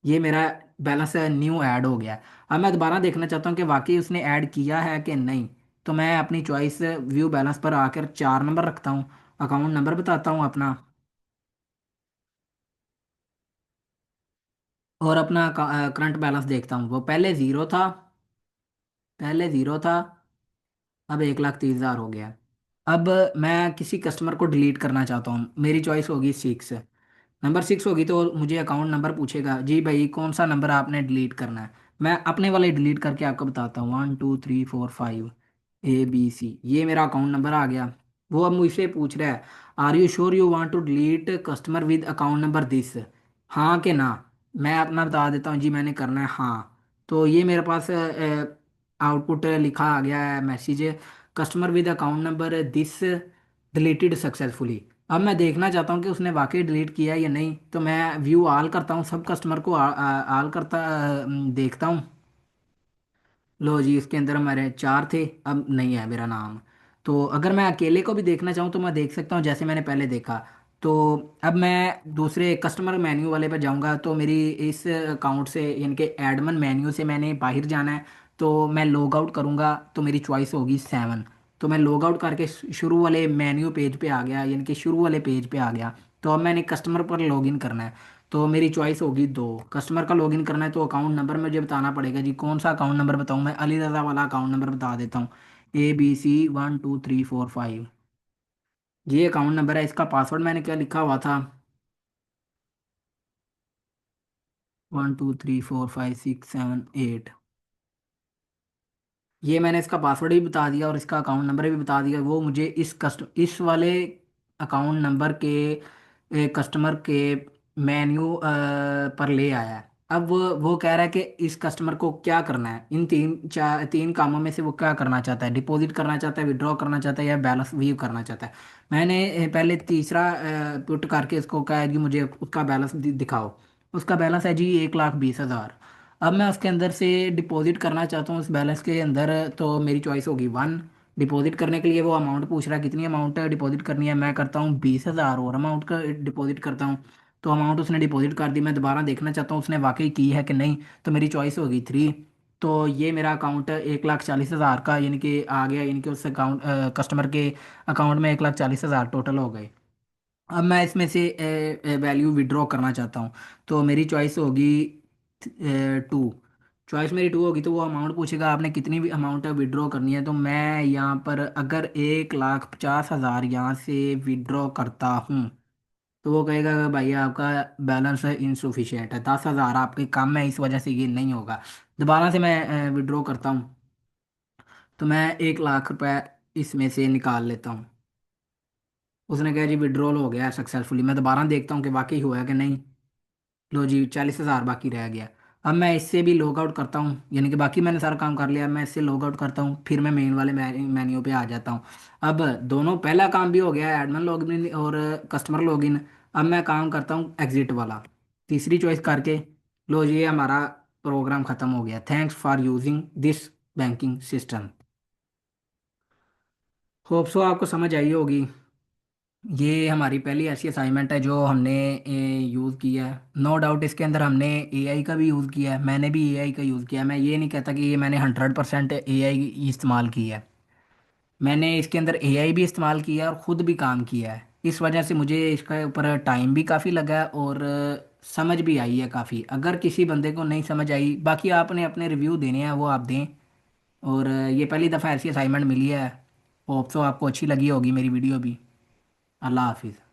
ये मेरा बैलेंस न्यू ऐड हो गया है। अब मैं दोबारा देखना चाहता हूँ कि वाकई उसने ऐड किया है कि नहीं। तो मैं अपनी चॉइस व्यू बैलेंस पर आकर 4 नंबर रखता हूँ, अकाउंट नंबर बताता हूँ अपना, और अपना करंट बैलेंस देखता हूँ। वो पहले ज़ीरो था, पहले ज़ीरो था, अब 1,30,000 हो गया। अब मैं किसी कस्टमर को डिलीट करना चाहता हूँ, मेरी चॉइस होगी 6। नंबर 6 होगी तो मुझे अकाउंट नंबर पूछेगा, जी भाई कौन सा नंबर आपने डिलीट करना है। मैं अपने वाले डिलीट करके आपको बताता हूँ, 1 2 3 4 5 ABC। ये मेरा अकाउंट नंबर आ गया। वो अब मुझसे पूछ रहा है, are you sure you want to delete customer with account number this, हाँ कि ना। मैं अपना बता देता हूँ जी, मैंने करना है हाँ। तो ये मेरे पास आउटपुट लिखा आ गया है message, customer with account number this deleted successfully. अब मैं देखना चाहता हूँ कि उसने वाकई डिलीट किया है या नहीं, तो मैं व्यू ऑल करता हूँ, सब कस्टमर को ऑल करता देखता हूँ। लो जी इसके अंदर हमारे 4 थे, अब नहीं है मेरा नाम। तो अगर मैं अकेले को भी देखना चाहूँ तो मैं देख सकता हूँ जैसे मैंने पहले देखा। तो अब मैं दूसरे कस्टमर मेन्यू वाले पर जाऊँगा, तो मेरी इस अकाउंट से यानी कि एडमन मेन्यू से मैंने बाहर जाना है। तो मैं लॉग आउट करूँगा, तो मेरी चॉइस होगी 7। तो मैं लॉग आउट करके शुरू वाले मेन्यू पेज पे आ गया, यानी कि शुरू वाले पेज पे आ गया। तो अब मैंने कस्टमर पर लॉगिन करना है, तो मेरी चॉइस होगी 2। कस्टमर का लॉगिन करना है तो अकाउंट नंबर मुझे बताना पड़ेगा जी, कौन सा अकाउंट नंबर बताऊँ। मैं अली रज़ा वाला अकाउंट नंबर बता देता हूँ, ABC 1 2 3 4 5। ये अकाउंट नंबर है, इसका पासवर्ड मैंने क्या लिखा हुआ था, 1 2 3 4 5 6 7 8। ये मैंने इसका पासवर्ड भी बता दिया और इसका अकाउंट नंबर भी बता दिया। वो मुझे इस वाले अकाउंट नंबर के कस्टमर के मेन्यू पर ले आया है। अब वो कह रहा है कि इस कस्टमर को क्या करना है, इन 3 कामों में से वो क्या करना चाहता है, डिपॉजिट करना चाहता है, विड्रॉ करना चाहता है, या बैलेंस व्यू करना चाहता है। मैंने पहले तीसरा पुट करके इसको कहा है कि मुझे उसका बैलेंस दिखाओ। उसका बैलेंस है जी 1,20,000। अब मैं उसके अंदर से डिपॉजिट करना चाहता हूँ उस बैलेंस के अंदर, तो मेरी चॉइस होगी 1। डिपॉजिट करने के लिए वो अमाउंट पूछ रहा है, कितनी अमाउंट डिपॉजिट करनी है। मैं करता हूँ 20,000 और अमाउंट का डिपॉजिट करता हूँ। तो अमाउंट उसने डिपॉजिट कर दी, मैं दोबारा देखना चाहता हूँ उसने वाकई की है कि नहीं। तो मेरी चॉइस होगी 3। तो ये मेरा अकाउंट 1,40,000 का यानी कि आ गया, यानी कि उस अकाउंट कस्टमर के अकाउंट में 1,40,000 टोटल हो गए। अब मैं इसमें से वैल्यू विड्रॉ करना चाहता हूँ, तो मेरी चॉइस होगी 2। चॉइस मेरी 2 होगी, तो वो अमाउंट पूछेगा आपने कितनी भी अमाउंट विड्रॉ करनी है। तो मैं यहाँ पर अगर 1,50,000 यहाँ से विड्रॉ करता हूँ, तो वो कहेगा कि भाई आपका बैलेंस इंसुफिशियंट है, 10,000 आपके कम है, इस वजह से ये नहीं होगा। दोबारा से मैं विड्रॉ करता हूँ, तो मैं 1,00,000 रुपए इसमें से निकाल लेता हूँ। उसने कहा जी विड्रॉल हो गया सक्सेसफुली। मैं दोबारा देखता हूँ कि वाकई हुआ है कि नहीं। लो जी 40,000 बाकी रह गया। अब मैं इससे भी लॉग आउट करता हूँ, यानी कि बाकी मैंने सारा काम कर लिया, अब मैं इससे लॉग आउट करता हूँ, फिर मैं मेन वाले मेन्यू पे आ जाता हूँ। अब दोनों पहला काम भी हो गया, एडमिन लॉगिन और कस्टमर लॉगिन। अब मैं काम करता हूँ एग्जिट वाला, तीसरी चॉइस करके। लो, ये हमारा प्रोग्राम ख़त्म हो गया। Thanks for using this banking system. Hope so आपको समझ आई होगी। ये हमारी पहली ऐसी असाइनमेंट है जो हमने यूज़ किया है। नो डाउट इसके अंदर हमने एआई का भी यूज़ किया है, मैंने भी एआई का यूज़ किया है। मैं ये नहीं कहता कि ये मैंने 100% एआई इस्तेमाल किया है। मैंने इसके अंदर एआई भी इस्तेमाल किया है और ख़ुद भी काम किया है। इस वजह से मुझे इसके ऊपर टाइम भी काफ़ी लगा है और समझ भी आई है काफ़ी। अगर किसी बंदे को नहीं समझ आई, बाकी आपने अपने रिव्यू देने हैं वो आप दें। और ये पहली दफ़ा ऐसी असाइनमेंट मिली है। होप सो आपको अच्छी लगी होगी मेरी वीडियो भी। अल्लाह हाफिज़।